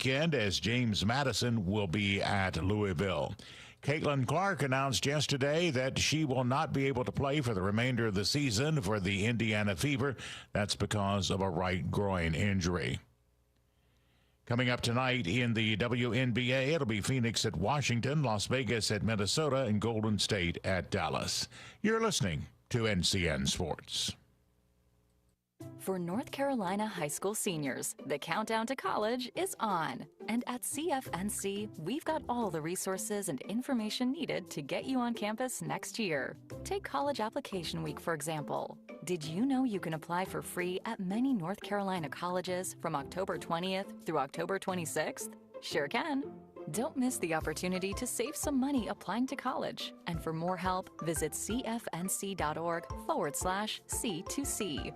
weekend as James Madison will be at Louisville. Caitlin Clark announced yesterday that she will not be able to play for the remainder of the season for the Indiana Fever. That's because of a right groin injury. Coming up tonight in the WNBA, it'll be Phoenix at Washington, Las Vegas at Minnesota, and Golden State at Dallas. You're listening to NCN Sports. For North Carolina high school seniors, the countdown to college is on. And at CFNC, we've got all the resources and information needed to get you on campus next year. Take College Application Week, for example. Did you know you can apply for free at many North Carolina colleges from October 20th through October 26th? Sure can. Don't miss the opportunity to save some money applying to college. And for more help, visit cfnc.org/C2C.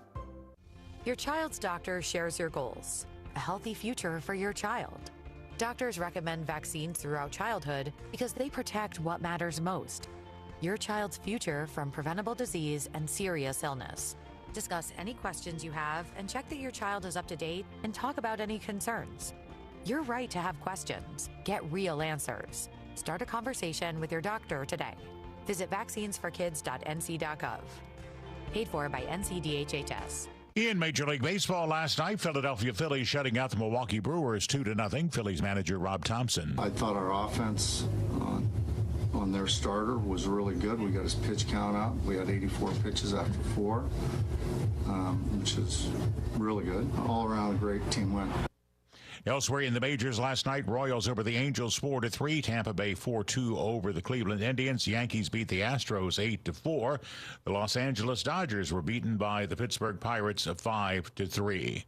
Your child's doctor shares your goals, a healthy future for your child. Doctors recommend vaccines throughout childhood because they protect what matters most, your child's future from preventable disease and serious illness. Discuss any questions you have and check that your child is up to date and talk about any concerns. You're right to have questions. Get real answers. Start a conversation with your doctor today. Visit vaccinesforkids.nc.gov. Paid for by NCDHHS. In Major League Baseball last night, Philadelphia Phillies shutting out the Milwaukee Brewers 2-0. Phillies manager Rob Thompson. I thought our offense on their starter was really good. We got his pitch count out. We had 84 pitches after 4, which is really good. All around a great team win. Elsewhere in the majors last night, Royals over the Angels 4-3, Tampa Bay 4-2 over the Cleveland Indians. Yankees beat the Astros 8-4. The Los Angeles Dodgers were beaten by the Pittsburgh Pirates 5-3.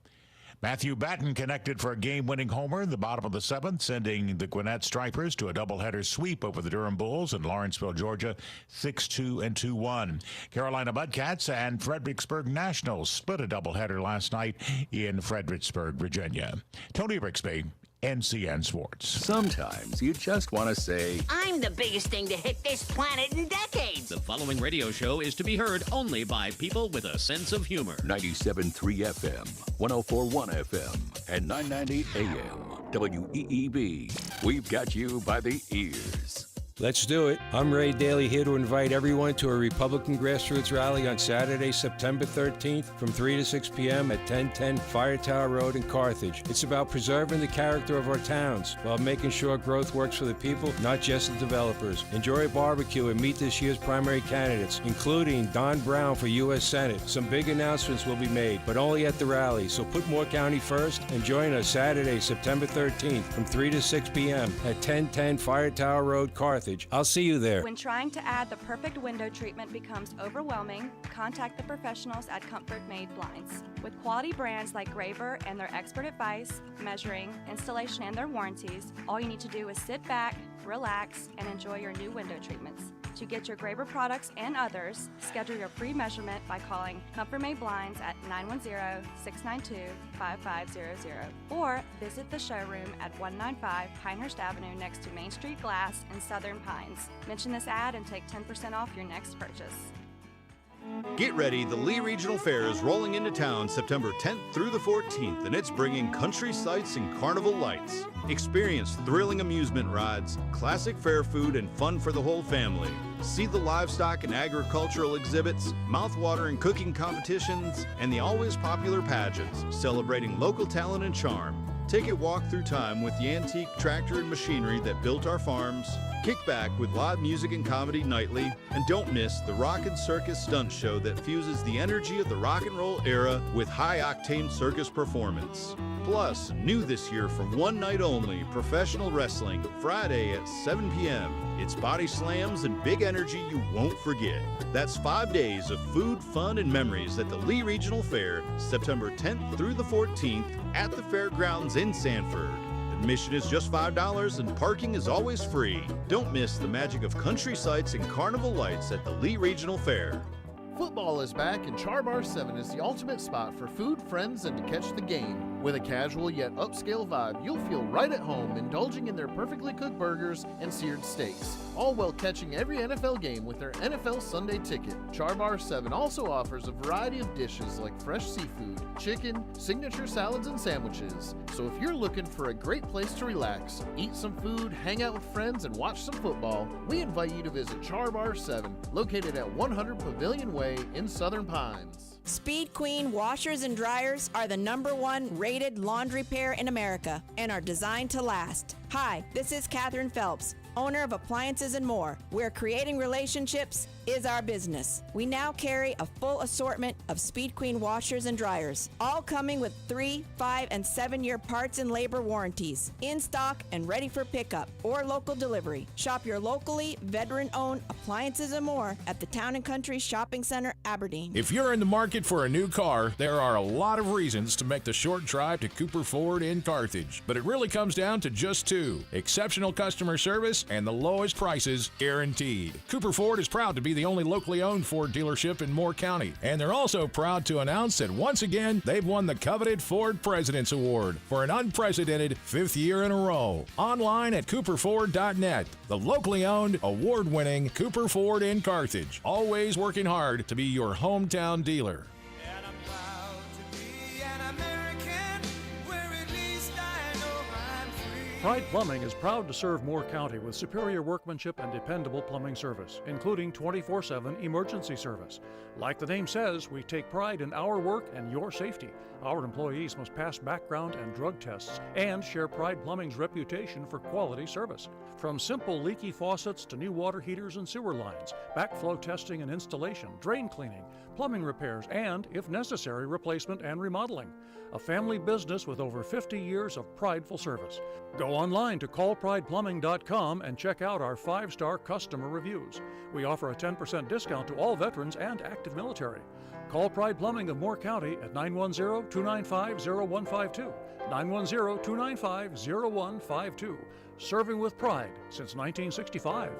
Matthew Batten connected for a game-winning homer in the bottom of the 7th, sending the Gwinnett Stripers to a doubleheader sweep over the Durham Bulls in Lawrenceville, Georgia, 6-2 and 2-1. Carolina Mudcats and Fredericksburg Nationals split a doubleheader last night in Fredericksburg, Virginia. Tony Brixby, NCN Sports. Sometimes you just want to say, I'm the biggest thing to hit this planet in decades. The following radio show is to be heard only by people with a sense of humor. 97.3 FM, 104.1 FM, and 990 AM. WEEB. We've got you by the ears. Let's do it. I'm Ray Daly, here to invite everyone to a Republican grassroots rally on Saturday, September 13th from 3 to 6 p.m. at 1010 Fire Tower Road in Carthage. It's about preserving the character of our towns while making sure growth works for the people, not just the developers. Enjoy a barbecue and meet this year's primary candidates, including Don Brown for U.S. Senate. Some big announcements will be made, but only at the rally. So put Moore County first and join us Saturday, September 13th from 3 to 6 p.m. at 1010 Fire Tower Road, Carthage. I'll see you there. When trying to add the perfect window treatment becomes overwhelming, contact the professionals at Comfort Made Blinds. With quality brands like Graver and their expert advice, measuring, installation, and their warranties, all you need to do is sit back, relax, and enjoy your new window treatments. To get your Graver products and others, schedule your free measurement by calling Comfort Made Blinds at 910-692-5500 or visit the showroom at 195 Pinehurst Avenue next to Main Street Glass in Southern Pines. Mention this ad and take 10% off your next purchase. Get ready, the Lee Regional Fair is rolling into town September 10th through the 14th, and it's bringing country sights and carnival lights. Experience thrilling amusement rides, classic fair food, and fun for the whole family. See the livestock and agricultural exhibits, mouth-watering cooking competitions, and the always popular pageants, celebrating local talent and charm. Take a walk through time with the antique tractor and machinery that built our farms. Kick back with live music and comedy nightly. And don't miss the Rockin' Circus stunt show that fuses the energy of the rock and roll era with high-octane circus performance. Plus, new this year from one night only, professional wrestling, Friday at 7 p.m. It's body slams and big energy you won't forget. That's 5 days of food, fun, and memories at the Lee Regional Fair, September 10th through the 14th at the fairgrounds in Sanford. Admission is just $5 and parking is always free. Don't miss the magic of country sights and carnival lights at the Lee Regional Fair. Football is back and Char Bar 7 is the ultimate spot for food, friends, and to catch the game. With a casual yet upscale vibe, you'll feel right at home indulging in their perfectly cooked burgers and seared steaks, all while catching every NFL game with their NFL Sunday Ticket. Char Bar 7 also offers a variety of dishes like fresh seafood, chicken, signature salads, and sandwiches. So if you're looking for a great place to relax, eat some food, hang out with friends, and watch some football, we invite you to visit Char Bar 7, located at 100 Pavilion Way in Southern Pines. Speed Queen washers and dryers are the #1 rated laundry pair in America and are designed to last. Hi, this is Katherine Phelps, owner of Appliances and More, where creating relationships is our business. We now carry a full assortment of Speed Queen washers and dryers, all coming with 3, 5, and 7-year parts and labor warranties, in stock and ready for pickup or local delivery. Shop your locally veteran-owned Appliances and More at the Town & Country Shopping Center, Aberdeen. If you're in the market for a new car, there are a lot of reasons to make the short drive to Cooper Ford in Carthage, but it really comes down to just 2: exceptional customer service and the lowest prices guaranteed. Cooper Ford is proud to be the only locally owned Ford dealership in Moore County, and they're also proud to announce that once again they've won the coveted Ford President's Award for an unprecedented 5th year in a row. Online at cooperford.net. The locally owned, award-winning Cooper Ford in Carthage, always working hard to be your hometown dealer. Pride Plumbing is proud to serve Moore County with superior workmanship and dependable plumbing service, including 24/7 emergency service. Like the name says, we take pride in our work and your safety. Our employees must pass background and drug tests and share Pride Plumbing's reputation for quality service. From simple leaky faucets to new water heaters and sewer lines, backflow testing and installation, drain cleaning, plumbing repairs, and, if necessary, replacement and remodeling. A family business with over 50 years of prideful service. Go online to callprideplumbing.com and check out our 5-star customer reviews. We offer a 10% discount to all veterans and active military. Call Pride Plumbing of Moore County at 910-295-0152. 910-295-0152. Serving with pride since 1965.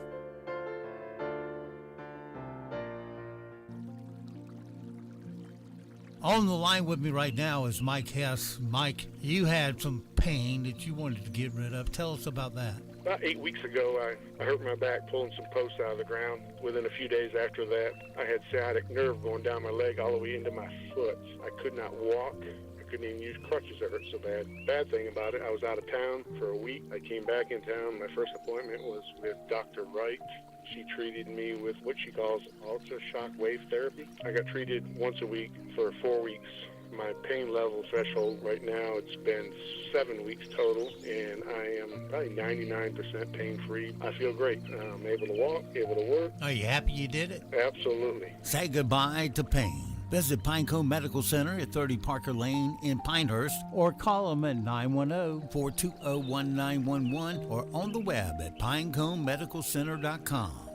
On the line with me right now is Mike Hess. Mike, you had some pain that you wanted to get rid of. Tell us about that. About 8 weeks ago, I hurt my back pulling some posts out of the ground. Within a few days after that, I had sciatic nerve going down my leg all the way into my foot. I could not walk. I couldn't even use crutches. It hurt so bad. Bad thing about it, I was out of town for a week. I came back in town. My first appointment was with Dr. Wright. She treated me with what she calls ultra-shock wave therapy. I got treated once a week for 4 weeks. My pain level threshold right now, it's been 7 weeks total, and I am probably 99% pain-free. I feel great. I'm able to walk, able to work. Are you happy you did it? Absolutely. Say goodbye to pain. Visit Pinecone Medical Center at 30 Parker Lane in Pinehurst, or call them at 910-420-1911 or on the web at pineconemedicalcenter.com.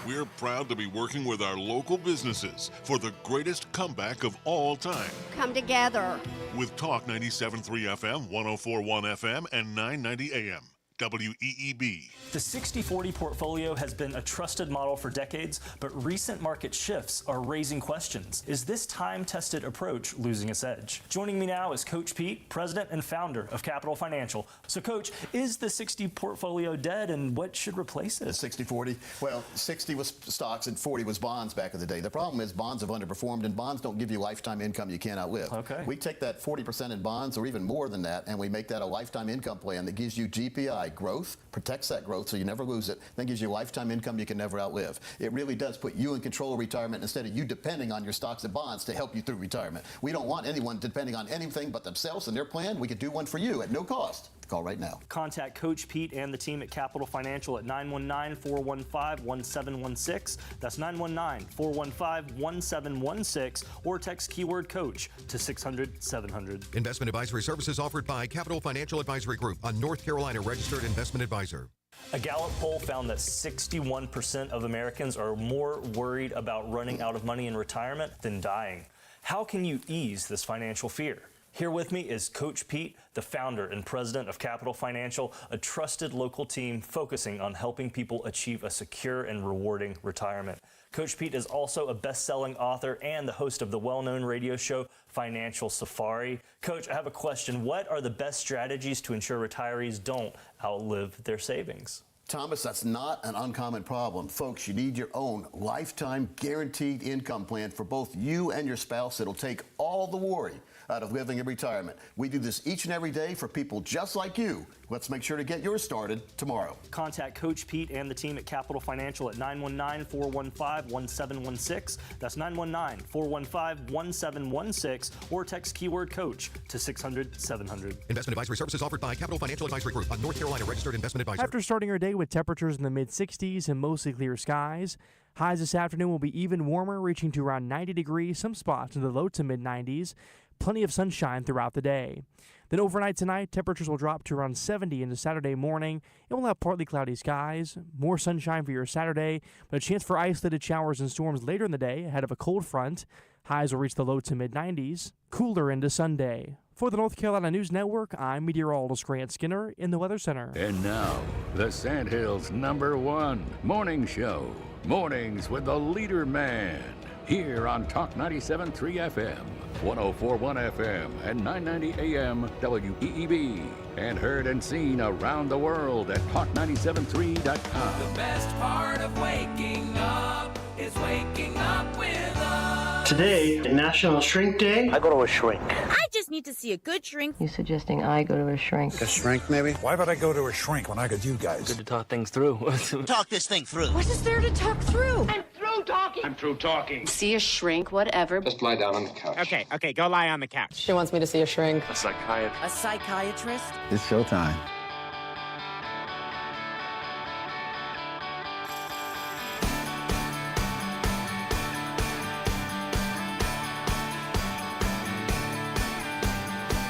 We're proud to be working with our local businesses for the greatest comeback of all time. Come together. With Talk 97.3 FM, 104.1 FM, and 990 AM. WEEB. The 60/40 portfolio has been a trusted model for decades, but recent market shifts are raising questions. Is this time-tested approach losing its edge? Joining me now is Coach Pete, president and founder of Capital Financial. So, Coach, is the 60 portfolio dead, and what should replace it? The 60/40? Well, 60 was stocks and 40 was bonds back in the day. The problem is bonds have underperformed, and bonds don't give you lifetime income you can't outlive. Okay. We take that 40% in bonds, or even more than that, and we make that a lifetime income plan that gives you GPI growth, protects that growth so you never lose it, then gives you lifetime income you can never outlive. It really does put you in control of retirement instead of you depending on your stocks and bonds to help you through retirement. We don't want anyone depending on anything but themselves and their plan. We could do one for you at no cost. Call right now. Contact Coach Pete and the team at Capital Financial at 919-415-1716. That's 919-415-1716, or text keyword coach to 600-700. Investment advisory services offered by Capital Financial Advisory Group, a North Carolina registered investment advisor. A Gallup poll found that 61% of Americans are more worried about running out of money in retirement than dying. How can you ease this financial fear? Here with me is Coach Pete, the founder and president of Capital Financial, a trusted local team focusing on helping people achieve a secure and rewarding retirement. Coach Pete is also a best-selling author and the host of the well-known radio show Financial Safari. Coach, I have a question. What are the best strategies to ensure retirees don't outlive their savings? Thomas, that's not an uncommon problem. Folks, you need your own lifetime guaranteed income plan for both you and your spouse. It'll take all the worry out of living in retirement. We do this each and every day for people just like you. Let's make sure to get yours started tomorrow. Contact Coach Pete and the team at Capital Financial at 919-415-1716. That's 919-415-1716, or text keyword coach to 600-700. Investment advisory services offered by Capital Financial Advisory Group, a North Carolina registered investment advisor. After starting our day with temperatures in the mid-60s and mostly clear skies, highs this afternoon will be even warmer, reaching to around 90 degrees, some spots in the low to mid-90s. Plenty of sunshine throughout the day. Then overnight tonight, temperatures will drop to around 70 into Saturday morning. It will have partly cloudy skies, more sunshine for your Saturday, but a chance for isolated showers and storms later in the day ahead of a cold front. Highs will reach the low to mid-90s, cooler into Sunday. For the North Carolina News Network, I'm meteorologist Grant Skinner in the Weather Center. And now, the Sandhills' #1 morning show. Mornings with the LeaderMan. Here on Talk 97.3 FM, 104.1 FM, and 990 AM WEEB. And heard and seen around the world at talk973.com. The best part of waking up is waking up with us. Today, National Shrink Day. I go to a shrink. I just need to see a good shrink. You suggesting I go to a shrink? A shrink, maybe? Why would I go to a shrink when I got you guys? Good to talk things through. Talk this thing through. What is there to talk through? I'm through talking. I'm through talking. See a shrink, whatever. Just lie down on the couch. Okay, go lie on the couch. She wants me to see a shrink. A psychiatrist. A psychiatrist? It's showtime.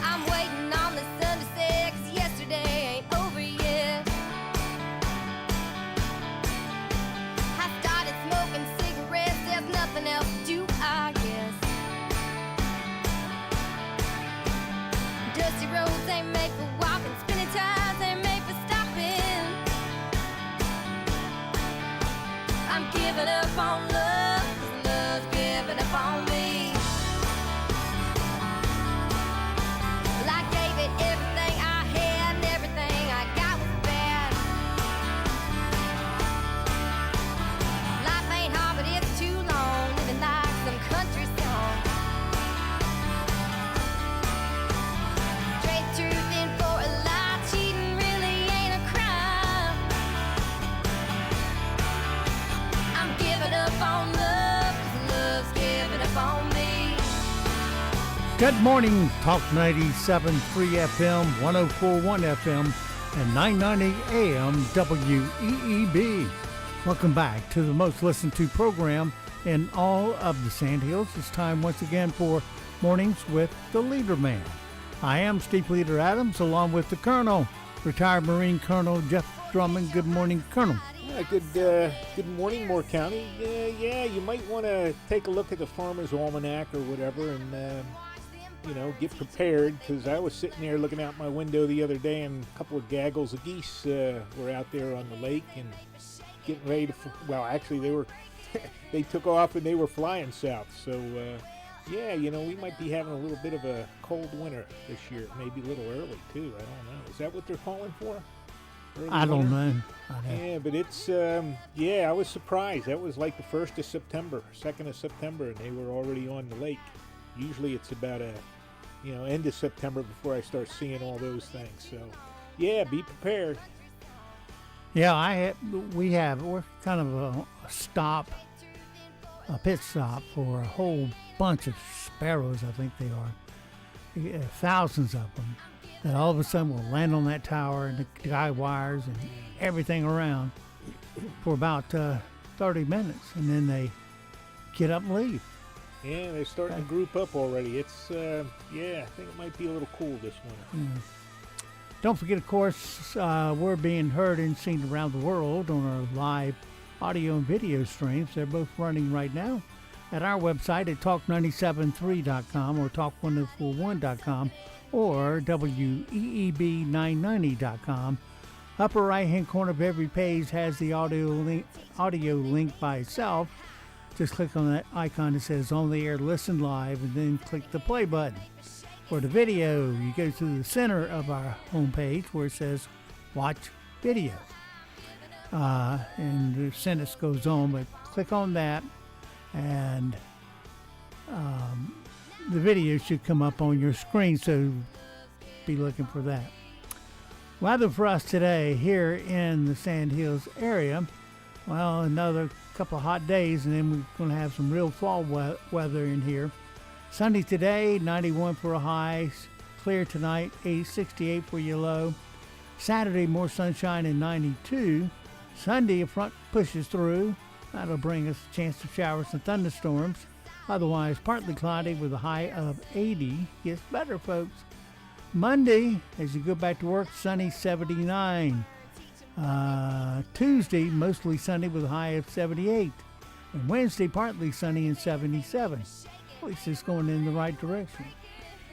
I'm waiting on the sun to set, 'cause yesterday ain't over yet. I started smoking cigarettes, there's nothing else to do, I guess. Dusty roads ain't made for walking, spinning tires ain't made for stopping. I'm giving up on love, 'cause love's giving up on me. Well, I gave it everything I had, and everything I got was bad. Life ain't hard, but it's too long, living like some country song. Trade truth in for a lie, cheating really ain't a crime. I'm giving up on love, 'cause love's giving up on me. Good morning, Talk 97.3 FM, 104.1 FM, and 990 AM WEEB. Welcome back to the most listened to program in all of the Sandhills. It's time once again for Mornings with the LeaderMan. I am Steve Leader Adams, along with the Colonel, retired Marine Colonel Jeff Drummond. Good morning, Colonel. Good morning, Moore County. Yeah, you might want to take a look at the Farmer's Almanac or whatever and, get prepared, because I was sitting there looking out my window the other day and a couple of gaggles of geese were out there on the lake and getting ready to, actually they took off and they were flying south. So, we might be having a little bit of a cold winter this year, maybe a little early too. I don't know. Is that what they're calling for? I don't know. Yeah, but it's, I was surprised. That was like the 1st of September, 2nd of September, and they were already on the lake. Usually it's about end of September before I start seeing all those things. So, yeah, be prepared. Yeah, we're kind of a pit stop for a whole bunch of sparrows, I think they are. Thousands of them. That all of a sudden will land on that tower and the guy wires and everything around for about 30 minutes, and then they get up and leave. Yeah, they're starting to group up already. It's, I think it might be a little cool this winter. Don't forget, of course, we're being heard and seen around the world on our live audio and video streams. They're both running right now at our website at talk973.com or talk1041.com or WEEB990.com. Upper right-hand corner of every page has the audio link by itself. just click on that icon that says On the Air Listen Live and then click the play button. For the video, you go to the center of our homepage where it says Watch Video. And the sentence goes on, but click on that and the video should come up on your screen, so be looking for that. Weather for us today here in the Sand Hills area, well, another couple of hot days, and then we're going to have some real fall weather in here. Sunday today, 91 for a high, clear tonight, 68 for your low. Saturday, more sunshine and 92. Sunday, a front pushes through. That'll bring us a chance of showers and thunderstorms. Otherwise, partly cloudy with a high of 80. Gets better, folks. Monday, as you go back to work, sunny, 79. Tuesday, mostly sunny with a high of 78. And Wednesday, partly sunny and 77. At least it's going in the right direction.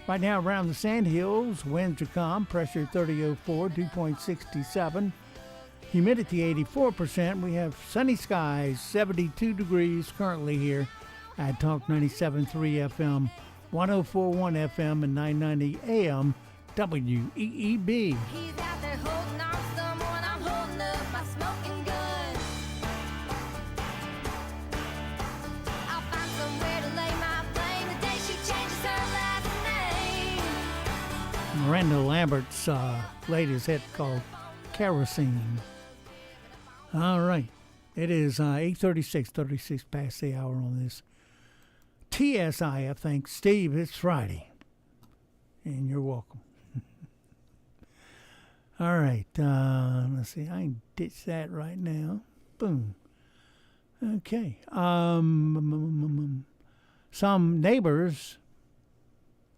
Right now, around the Sand Hills, winds are calm, pressure 3004, dew point 67. Humidity 84%. We have sunny skies, 72 degrees currently here at Talk 97.3 FM, 104.1 FM, and 990 AM WEEB. He's out there holding on to someone, I'm holding up my smoking gun. I'll find somewhere to lay my blame the day she changes her last name. Miranda Lambert's latest hit called Kerosene. All right. It is 8:36, 36 past the hour on this TSIF. Thanks, Steve. It's Friday. And you're welcome. All right. Let's see. I can ditch that right now. Boom. Okay. Some neighbors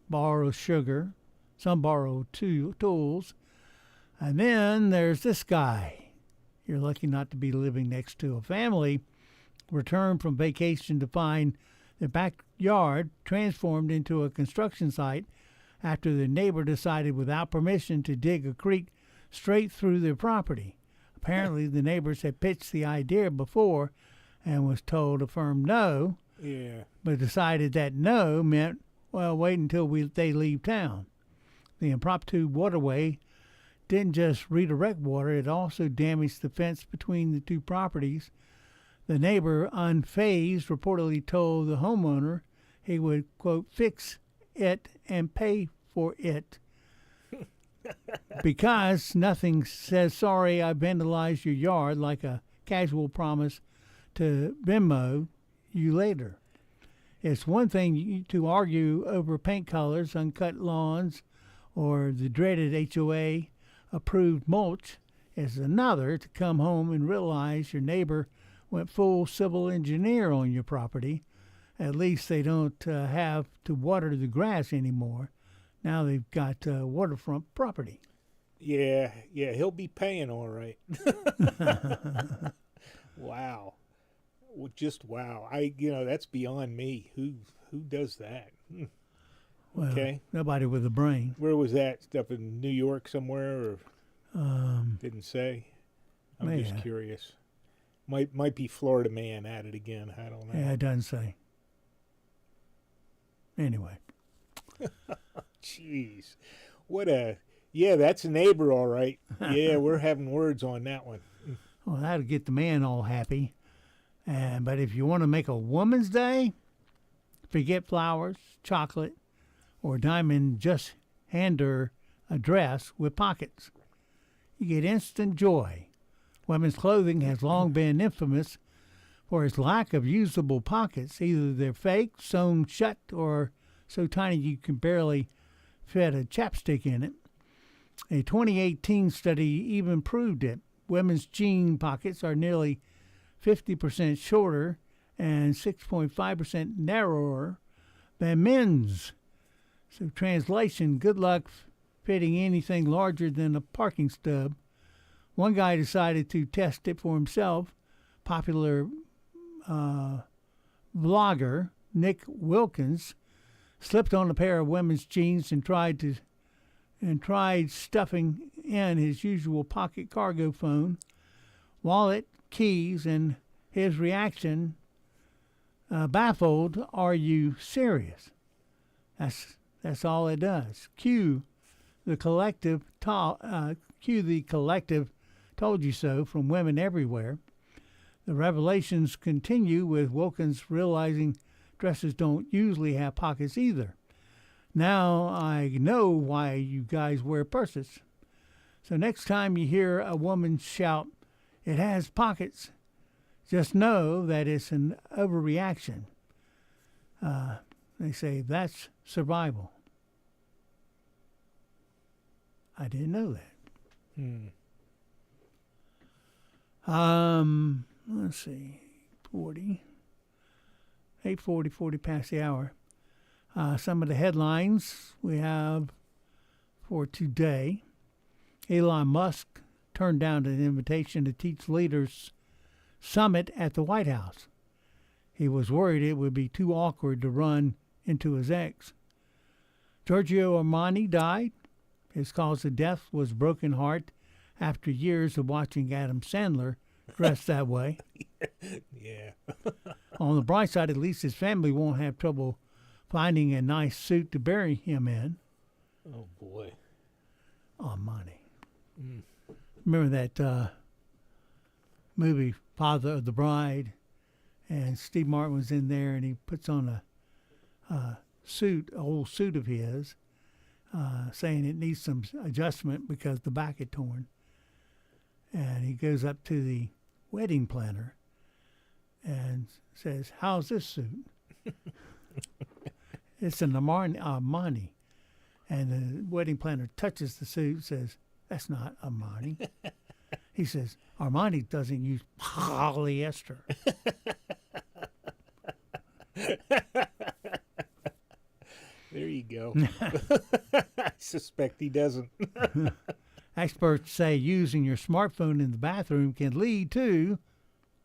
borrow sugar. Some borrow tools. And then there's this guy. You're lucky not to be living next to a family. Returned from vacation to find their backyard transformed into a construction site after the neighbor decided without permission to dig a creek straight through their property. Apparently, the neighbors had pitched the idea before and was told a firm no. Yeah. But decided that no meant, well, wait until they leave town. The impromptu waterway didn't just redirect water, it also damaged the fence between the two properties. The neighbor, unfazed, reportedly told the homeowner he would, quote, fix it and pay for it. Because nothing says, sorry, I vandalized your yard, like a casual promise to Venmo you later. It's one thing to argue over paint colors, uncut lawns, or the dreaded HOA approved mulch. Is another to come home and realize your neighbor went full civil engineer on your property. At least they don't have to water the grass anymore. Now they've got waterfront property. Yeah, he'll be paying all right. Wow. Well, just wow. That's beyond me. Who does that? Well, okay. Nobody with a brain. Where was that? Up in New York somewhere, or didn't say? I'm just curious. Might be Florida man at it again. I don't know. Yeah, it doesn't say. Anyway. Jeez. That's a neighbor, all right. Yeah, we're having words on that one. Well, that'll get the man all happy. But if you want to make a woman's day, forget flowers, chocolate, or diamond, just hand her a dress with pockets. You get instant joy. Women's clothing has long been infamous for its lack of usable pockets. Either they're fake, sewn shut, or so tiny you can barely fit a chapstick in it. A 2018 study even proved it. Women's jean pockets are nearly 50% shorter and 6.5% narrower than men's. So translation, good luck fitting anything larger than a parking stub. One guy decided to test it for himself. Popular vlogger Nick Wilkins slipped on a pair of women's jeans and tried stuffing in his usual pocket cargo phone, wallet, keys, and his reaction Baffled, are you serious? That's all it does. Cue the collective told you so from women everywhere. The revelations continue with Wilkins realizing dresses don't usually have pockets either. Now I know why you guys wear purses. So next time you hear a woman shout, "It has pockets," just know that it's an overreaction. They say that's survival. I didn't know that. Let's see, 40 past the hour. Some of the headlines we have for today. Elon Musk turned down an invitation to teach leaders summit at the White House. He was worried it would be too awkward to run into his ex. Giorgio Armani died. His cause of death was broken heart after years of watching Adam Sandler dressed that way. Yeah. On the bright side, at least his family won't have trouble finding a nice suit to bury him in. Oh, boy. Armani. Remember that movie, Father of the Bride? And Steve Martin was in there, and he puts on a suit, an old suit of his, saying it needs some adjustment because the back had torn. And he goes up to the wedding planner and says, "How's this suit?" It's an Armani. And the wedding planner touches the suit and says, "That's not Armani." He says, "Armani doesn't use polyester." There you go. I suspect he doesn't. Experts say using your smartphone in the bathroom can lead to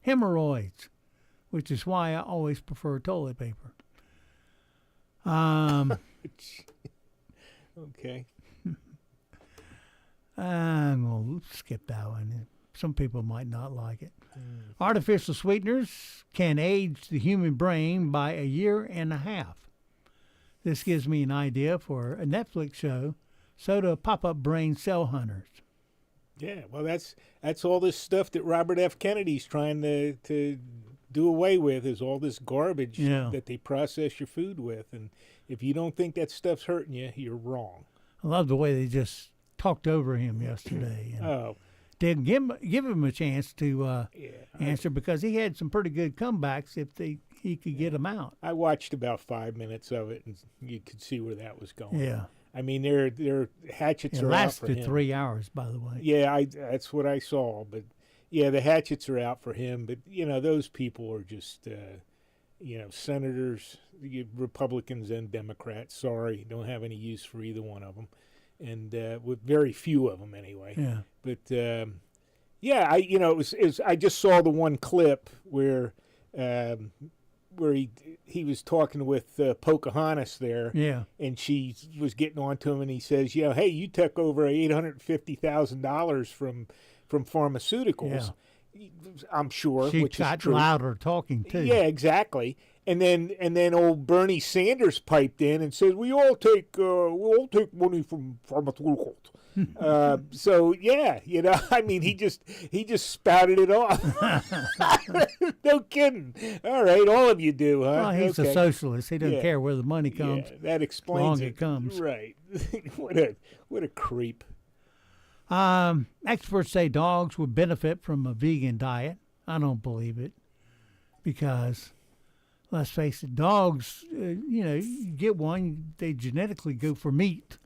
hemorrhoids, which is why I always prefer toilet paper. Okay. I'm going to skip that one. Some people might not like it. Artificial sweeteners can age the human brain by a year and a half. This gives me an idea for a Netflix show, Soda Pop-Up Brain Cell Hunters. Yeah, well, that's all this stuff that Robert F. Kennedy's trying to do away with, is all this garbage that they process your food with. And if you don't think that stuff's hurting you, you're wrong. I love the way they just talked over him yesterday. And didn't give him a chance to answer, because he had some pretty good comebacks if he could get them out. I watched about 5 minutes of it, and you could see where that was going. Yeah. I mean, their hatchets are out for him. It lasted 3 hours, by the way. Yeah, that's what I saw. But, yeah, the hatchets are out for him. But, those people are just, senators, Republicans and Democrats. Sorry, don't have any use for either one of them. And with very few of them anyway. Yeah. But, I just saw the one clip where he was talking with Pocahontas there. Yeah. And she was getting on to him, and he says, hey, you took over $850,000 from pharmaceuticals. Yeah. I'm sure. She which got is true. louder talking too. Yeah, exactly. And then old Bernie Sanders piped in and said, we all take money from pharmaceuticals. So yeah, I mean, he just spouted it off. No kidding. All right, all of you do, huh? Well, he's a socialist. He doesn't care where the money comes. Yeah, that explains long it. It comes. Right. What a creep. Experts say dogs would benefit from a vegan diet. I don't believe it, because let's face it, dogs, you get one, they genetically go for meat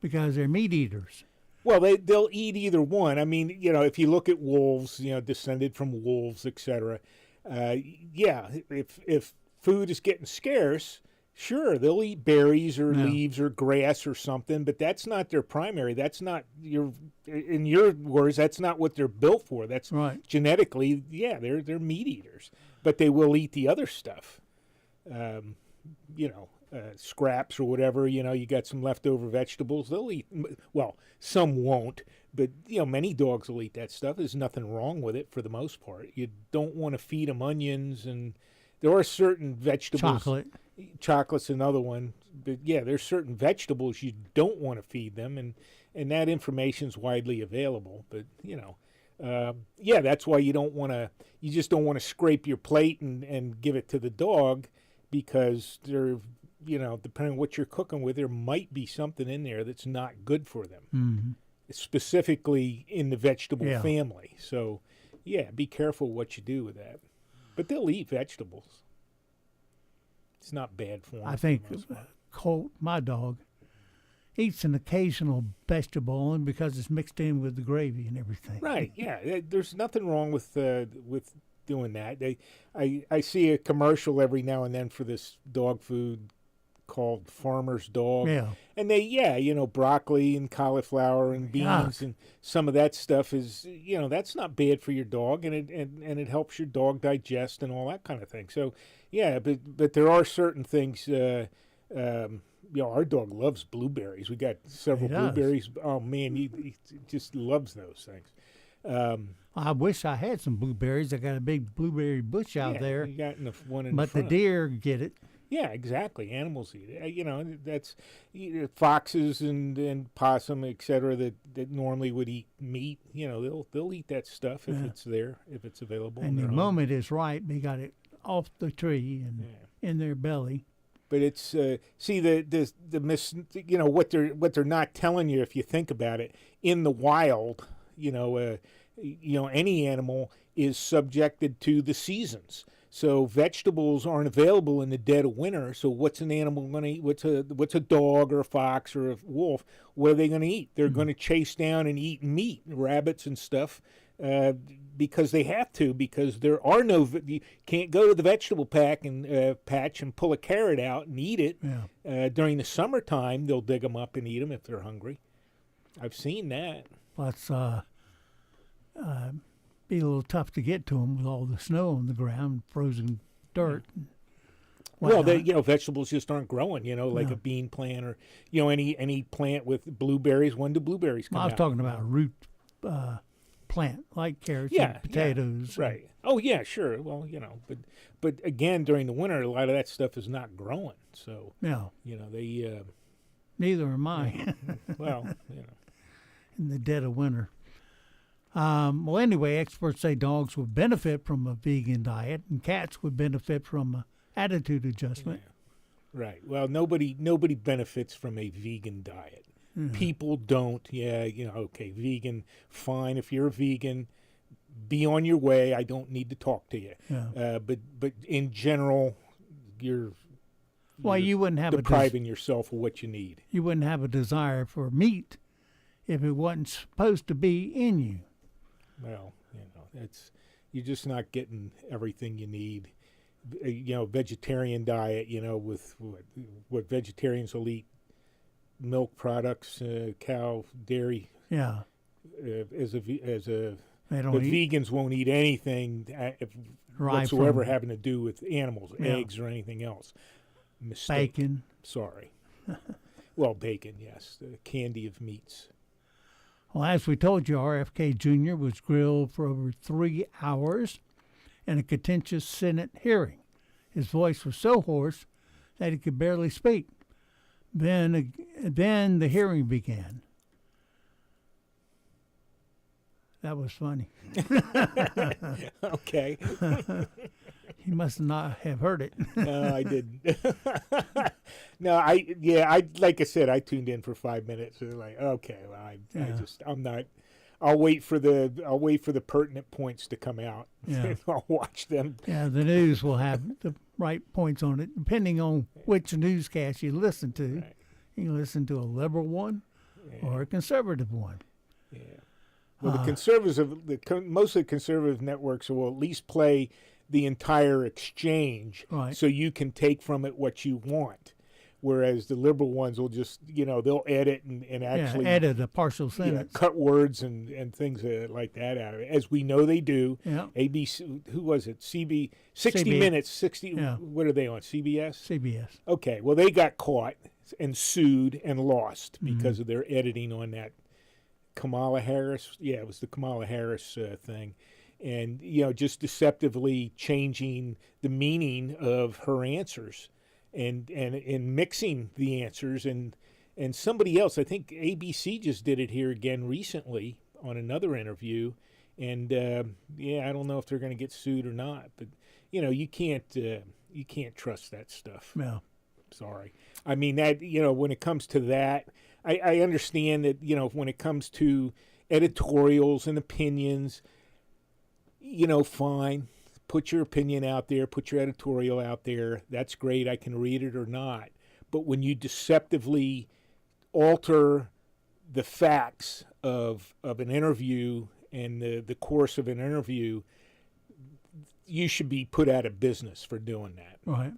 because they're meat eaters. Well, they'll eat either one. I mean, if you look at wolves, descended from wolves, etc. If food is getting scarce, sure, they'll eat berries or leaves or grass or something, but that's not their primary. That's not in your words, that's not what they're built for. That's right. Genetically, they're meat eaters, but they will eat the other stuff. Scraps or whatever, you got some leftover vegetables, they'll eat. Well, some won't, but, many dogs will eat that stuff. There's nothing wrong with it for the most part. You don't want to feed them onions and there are certain vegetables. Chocolate's another one. But yeah, there's certain vegetables you don't want to feed them, and that information's widely available. But yeah, that's why you just don't want to scrape your plate and give it to the dog, because they're, depending on what you're cooking with, there might be something in there that's not good for them, specifically in the vegetable family. So yeah, be careful what you do with that. But they'll eat vegetables. It's not bad for them. I think Colt, my dog, eats an occasional vegetable only because it's mixed in with the gravy and everything. Right, yeah. There's nothing wrong with doing that. I see a commercial every now and then for this dog food called Farmer's Dog. Yeah. And broccoli and cauliflower and beans and some of that stuff is, that's not bad for your dog, and it helps your dog digest and all that kind of thing. So, yeah, but there are certain things. Our dog loves blueberries. We got several blueberries. Oh man, he just loves those things. I wish I had some blueberries. I got a big blueberry bush out there. You got one in but front. The deer get it. Yeah, exactly. Animals eat it. That's foxes and possum, etc. That normally would eat meat. They'll eat that stuff if it's there, if it's available. And the moment is right, they got it off the tree and in their belly. But it's what they're not telling you, if you think about it, in the wild, any animal is subjected to the seasons. So vegetables aren't available in the dead of winter. So what's an animal going to eat? What's a dog or a fox or a wolf? What are they going to eat? They're going to chase down and eat meat, rabbits and stuff, because they have to. Because there are you can't go to the vegetable patch and pull a carrot out and eat it. Yeah. During the summertime, they'll dig them up and eat them if they're hungry. I've seen that. That's be a little tough to get to them with all the snow on the ground, frozen dirt. Well, vegetables just aren't growing. Like a bean plant or any plant with blueberries. When do blueberries come out? I was talking about a root plant like carrots and potatoes. Yeah, right. Oh yeah, sure. Well, but again, during the winter, a lot of that stuff is not growing. So they. Neither am I. Well, in the dead of winter. Well, anyway, experts say dogs would benefit from a vegan diet, and cats would benefit from an attitude adjustment. Yeah. Right. Well, nobody benefits from a vegan diet. Mm-hmm. People don't. Yeah, okay, vegan, fine. If you're a vegan, be on your way. I don't need to talk to you. Yeah. But in general, you wouldn't have depriving yourself of what you need. You wouldn't have a desire for meat if it wasn't supposed to be in you. Well, you're just not getting everything you need. Vegetarian diet, with what vegetarians will eat, milk products, cow, dairy. Yeah. Vegans won't eat anything whatsoever having to do with animals, eggs or anything else. Mistake. Bacon. Sorry. Well, bacon, yes, the candy of meats. Well, as we told you, RFK Jr. was grilled for over 3 hours in a contentious Senate hearing. His voice was so hoarse that he could barely speak. Then the hearing began. That was funny. Okay. You must not have heard it. No, I didn't. No, like I said, I tuned in for 5 minutes. And like, okay, well, I'm not. I'll wait for the pertinent points to come out. Yeah. I'll watch them. Yeah, the news will have the right points on it, depending on which newscast you listen to. Right. You can listen to a liberal one or a conservative one. Yeah. Well, most of the conservative networks will at least play the entire exchange, right, so you can take from it what you want. Whereas the liberal ones will just, they'll edit and actually edit a partial sentence, cut words and things like that out of it, as we know they do. Yeah. ABC, who was it? 60 Minutes. 60. Yeah. What are they on? CBS. CBS. Okay. Well, they got caught and sued and lost because of their editing on that Kamala Harris. Yeah, it was the Kamala Harris thing. and just deceptively changing the meaning of her answers, and mixing the answers. And somebody else, I think ABC just did it here again recently on another interview, and I don't know if they're going to get sued or not, but you can't trust that stuff. Yeah. Sorry. I mean, that, when it comes to that, I understand that, when it comes to editorials and opinions, fine. Put your opinion out there, put your editorial out there. That's great. I can read it or not. But when you deceptively alter the facts of an interview and the course of an interview, you should be put out of business for doing that. Right.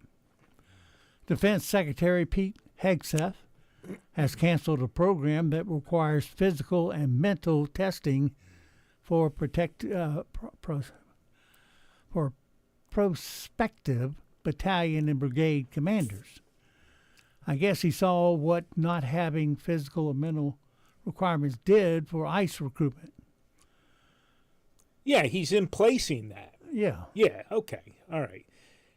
Defense Secretary Pete Hegseth has canceled a program that requires physical and mental testing for prospective battalion and brigade commanders. I guess he saw what not having physical or mental requirements did for ICE recruitment. Yeah, he's in placing that. Yeah. Yeah, okay, all right.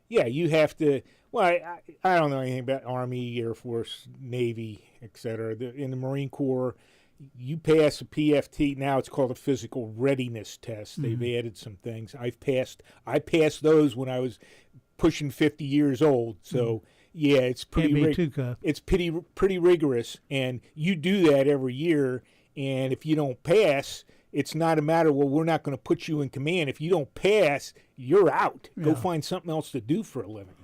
Yeah, you have to. Well, I don't know anything about Army, Air Force, Navy, etc. In the Marine Corps, you pass a PFT. Now it's called a physical readiness test. They've added some things. I passed those when I was pushing 50 years old. So yeah, it's pretty rigorous, and you do that every year. And if you don't pass, it's not a matter, well, we're not going to put you in command. If you don't pass, you're out. Go find something else to do for a living.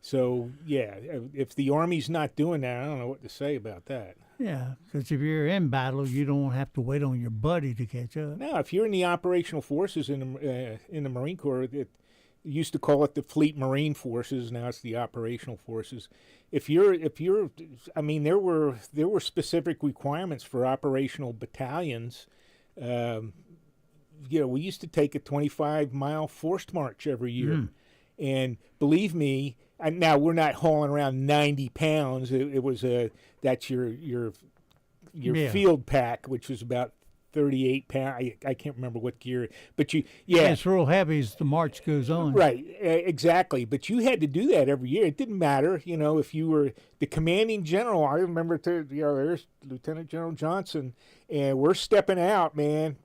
So, yeah, if the Army's not doing that, I don't know what to say about that. Yeah, because if you're in battle, you don't have to wait on your buddy to catch up. No, if you're in the operational forces in the Marine Corps, it used to call it the Fleet Marine Forces. Now it's the operational forces. If you're, I mean, there were specific requirements for operational battalions. We used to take a 25-mile forced march every year, and believe me. Now we're not hauling around 90 pounds. It was that's your field pack, which was about 38 pounds. I can't remember what gear, but it's real heavy as the march goes on. Right, exactly. But you had to do that every year. It didn't matter, if you were the commanding general. I remember there's Lieutenant General Johnson, and we're stepping out, man,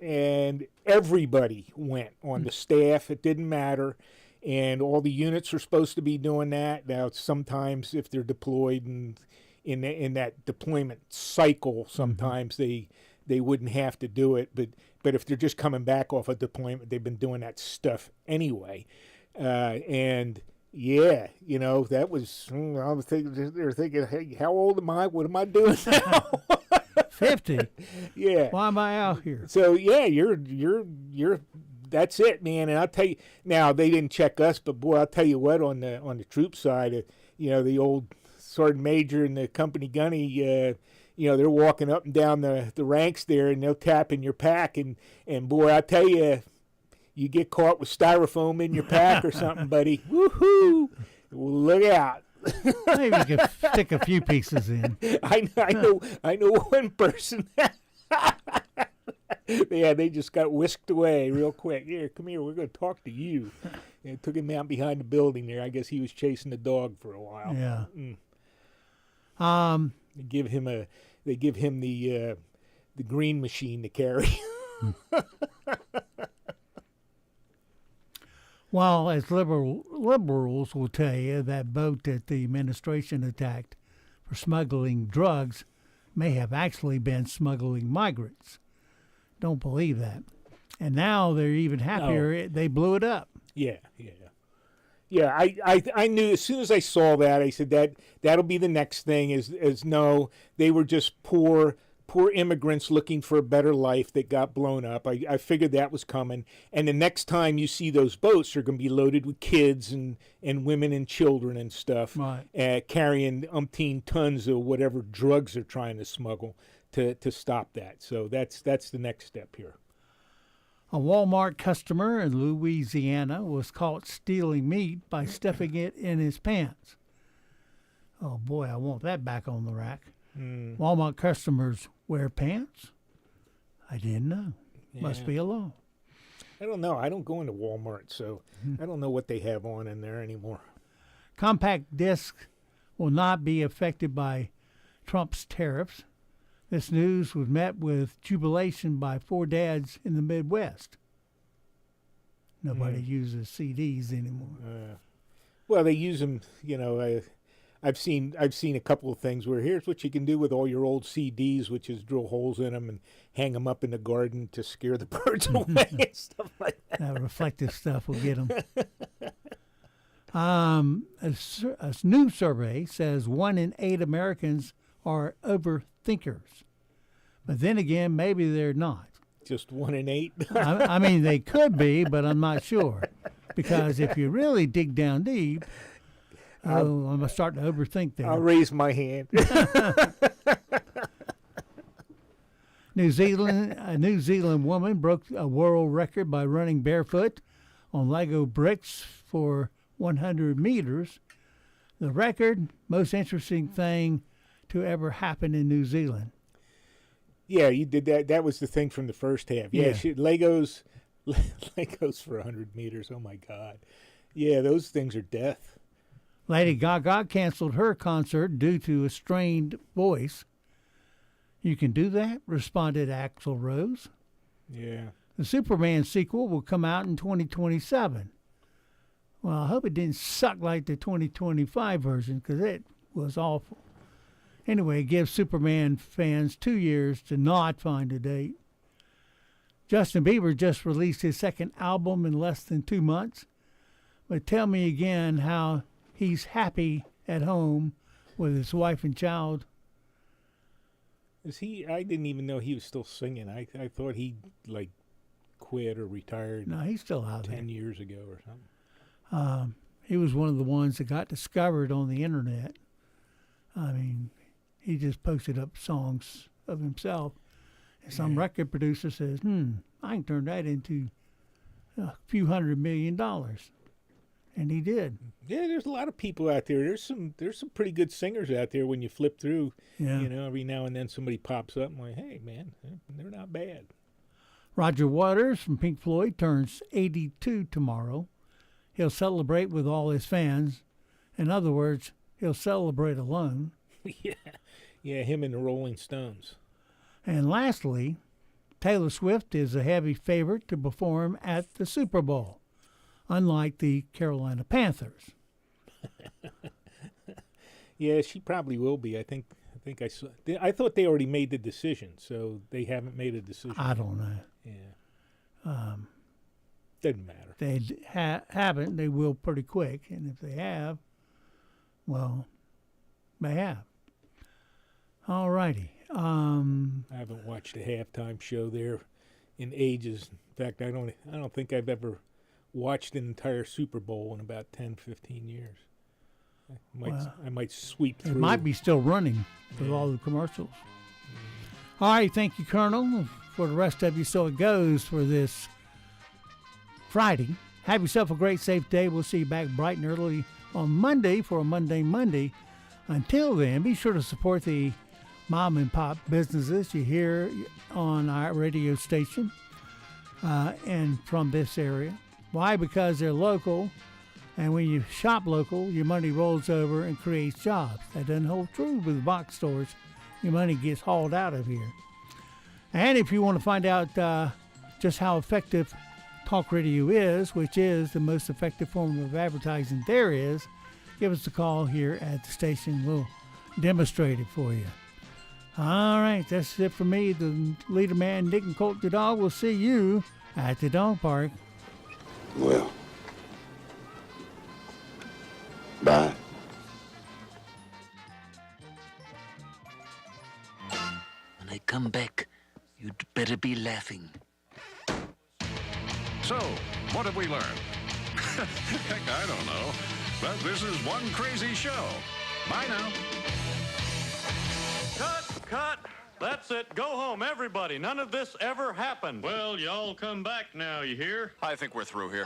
and everybody went on the staff. It didn't matter. And all the units are supposed to be doing that. Now, sometimes if they're deployed and in that deployment cycle, sometimes they wouldn't have to do it. But if they're just coming back off a deployment, they've been doing that stuff anyway. And yeah, that was. I was thinking, they're thinking, hey, how old am I? What am I doing now? 50. Yeah. Why am I out here? So yeah, you're. That's it, man. And I'll tell you now, they didn't check us, but boy, I'll tell you what, on the troop side, the old sergeant major and the company gunny, they're walking up and down the ranks there, and they'll tap in your pack, and boy, I tell you, you get caught with styrofoam in your pack or something, buddy. Woohoo! Look out. Maybe you could stick a few pieces in. I know one person. Yeah, they just got whisked away real quick. Here, come here. We're going to talk to you. And it took him out behind the building there. I guess he was chasing the dog for a while. Yeah. They give him the green machine to carry. Well, as liberals will tell you, that boat that the administration attacked for smuggling drugs may have actually been smuggling migrants. Don't believe that. And now they're even happier. They blew it up. Yeah. I knew as soon as I saw that, I said that'll be the next thing. Is no, they were just poor immigrants looking for a better life that got blown up. I figured that was coming. And the next time you see those boats, they're going to be loaded with kids and women and children and stuff, right. Carrying umpteen tons of whatever drugs they're trying to smuggle to stop that. So that's the next step here. A Walmart customer in Louisiana was caught stealing meat by stuffing it in his pants. Oh boy, I want that back on the rack. Walmart customers wear pants? I didn't know. Yeah. Must be a law. I don't know. I don't go into Walmart, so I don't know what they have on in there anymore. Compact disc will not be affected by Trump's tariffs. This news was met with jubilation by 4 dads in the Midwest. Nobody uses CDs anymore. Well, they use them, I've seen a couple of things where here's what you can do with all your old CDs, which is drill holes in them and hang them up in the garden to scare the birds away and stuff like that. That reflective stuff will get them. A new survey says 1 in 8 Americans are overthinkers. But then again, maybe they're not. Just 1 in 8? I mean, they could be, but I'm not sure. Because if you really dig down deep, I'm going to start to overthink there. I'll raise my hand. A New Zealand woman broke a world record by running barefoot on Lego bricks for 100 meters. The record, most interesting thing to ever happen in New Zealand. Yeah, you did that. That was the thing from the first half. Yeah, Yeah. Legos for 100 meters. Oh, my God. Yeah, those things are death. Lady Gaga canceled her concert due to a strained voice. You can do that, responded Axl Rose. Yeah. The Superman sequel will come out in 2027. Well, I hope it didn't suck like the 2025 version, because it was awful. Anyway, it gives Superman fans 2 years to not find a date. Justin Bieber just released his second album in less than 2 months. But tell me again how he's happy at home with his wife and child. Is he? I didn't even know he was still singing. I thought he quit or retired. No, he's still out 10 there. years ago or something. He was one of the ones that got discovered on the internet. I mean, he just posted up songs of himself. And some record producer says, I can turn that into a few $100 million. And he did. Yeah, there's a lot of people out there. There's some pretty good singers out there when you flip through. Yeah. Every now and then somebody pops up and like, hey, man, they're not bad. Roger Waters from Pink Floyd turns 82 tomorrow. He'll celebrate with all his fans. In other words, he'll celebrate alone. Yeah, him and the Rolling Stones. And lastly, Taylor Swift is a heavy favorite to perform at the Super Bowl, unlike the Carolina Panthers. Yeah, she probably will be. I think I saw. I thought they already made the decision, so they haven't made a decision. I don't know. Yeah. Doesn't matter. They haven't. They will pretty quick. And if they have, well, they have. All righty. I haven't watched a halftime show there in ages. In fact, I don't think I've ever watched an entire Super Bowl in about 10, 15 years. I might sweep through. It might be still running with all the commercials. All right, thank you, Colonel. For the rest of you, so it goes for this Friday. Have yourself a great, safe day. We'll see you back bright and early on Monday for a Monday. Until then, be sure to support the mom and pop businesses you hear on our radio station and from this area. Why? Because they're local, and when you shop local, your money rolls over and creates jobs. That doesn't hold true with box stores. Your money gets hauled out of here. And if you want to find out just how effective talk radio is, which is the most effective form of advertising there is, give us a call here at the station. We'll demonstrate it for you. All right, that's it for me, the leader man, Nick and Colt the dog. We'll see you at the dog park. Well, bye. When I come back, you'd better be laughing. So, what have we learned? Heck, I don't know. But this is one crazy show. Bye now. Cut! That's it. Go home, everybody. None of this ever happened. Well, y'all come back now, you hear? I think we're through here.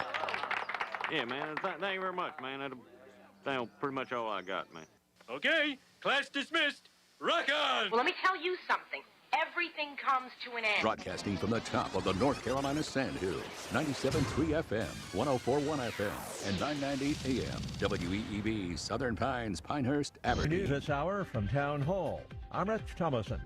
Yeah, man. Thank you very much, man. That's pretty much all I got, man. Okay, class dismissed. Rock on! Well, let me tell you something. everything comes to an end. Broadcasting from the top of the North Carolina Sandhills, 97.3 FM, 104.1 FM, and 990 AM. WEEB, Southern Pines, Pinehurst, Aberdeen. News this hour from Town Hall. I'm Rich Thomason.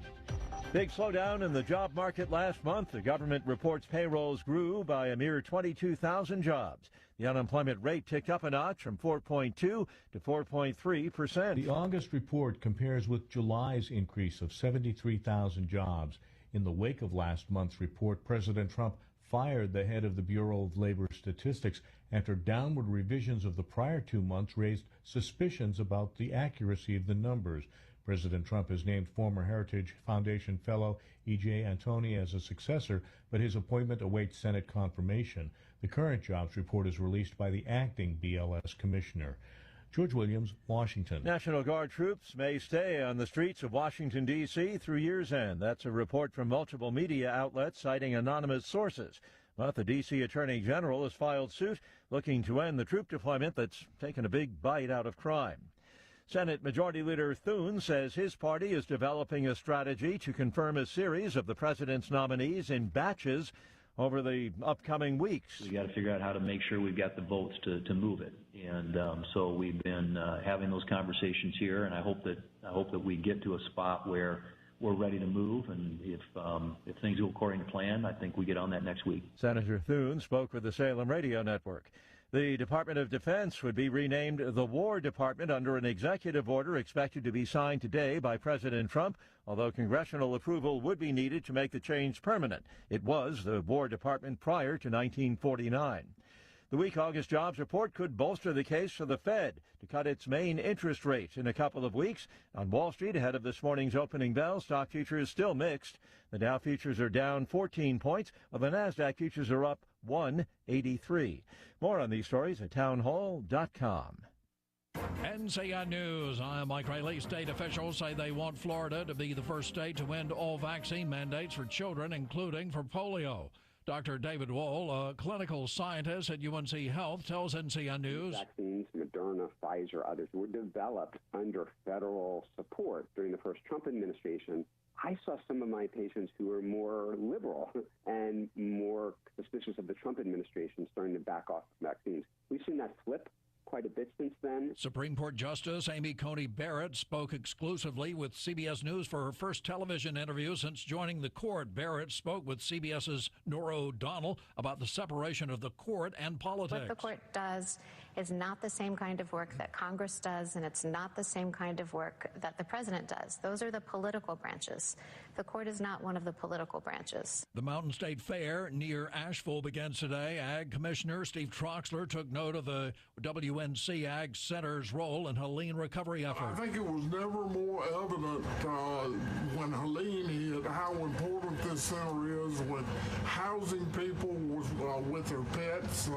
Big slowdown in the job market last month. The government reports payrolls grew by a mere 22,000 jobs. The unemployment rate ticked up a notch from 4.2 to 4.3%. The August report compares with July's increase of 73,000 jobs. In the wake of last month's report, President Trump fired the head of the Bureau of Labor Statistics after downward revisions of the prior 2 months raised suspicions about the accuracy of the numbers. President Trump has named former Heritage Foundation fellow E.J. Antoni as a successor, but his appointment awaits Senate confirmation. The current jobs report is released by the acting BLS commissioner. George Williams, Washington. National Guard troops may stay on the streets of Washington, D.C. through year's end. That's a report from multiple media outlets citing anonymous sources. But the D.C. Attorney General has filed suit looking to end the troop deployment that's taken a big bite out of crime. Senate Majority Leader Thune says his party is developing a strategy to confirm a series of the president's nominees in batches over the upcoming weeks. We got to figure out how to make sure we've got the votes to move it, and so we've been having those conversations here, and I hope that we get to a spot where we're ready to move, and if things go according to plan, I think we get on that next week. Senator Thune spoke with the Salem Radio Network. The Department of Defense would be renamed the War Department under an executive order expected to be signed today by President Trump, although congressional approval would be needed to make the change permanent. It was the War Department prior to 1949. The weak August jobs report could bolster the case for the Fed to cut its main interest rate in a couple of weeks. On Wall Street, ahead of this morning's opening bell, stock futures still mixed. The Dow futures are down 14 points, while the NASDAQ futures are up 183. More on these stories at townhall.com. NCN News. I'm Mike Riley. State officials say they want Florida to be the first state to end all vaccine mandates for children, including for polio. Dr. David Wohl, a clinical scientist at UNC Health, tells NCN News. Vaccines, Moderna, Pfizer, others, were developed under federal support during the first Trump administration. I saw some of my patients who were more liberal and more suspicious of the Trump administration starting to back off vaccines. We've seen that flip quite a bit since then. Supreme Court Justice Amy Coney Barrett spoke exclusively with CBS News for her first television interview since joining the court. Barrett spoke with CBS's Norah O'Donnell about the separation of the court and politics. What the court does is not the same kind of work that Congress does, and it's not the same kind of work that the president does. Those are the political branches. The court is not one of the political branches. The Mountain State Fair near Asheville begins today. Ag Commissioner Steve Troxler took note of the WNC Ag Center's role in Helene recovery efforts. I think it was never more evident when Helene hit how important this center is with housing people with their pets,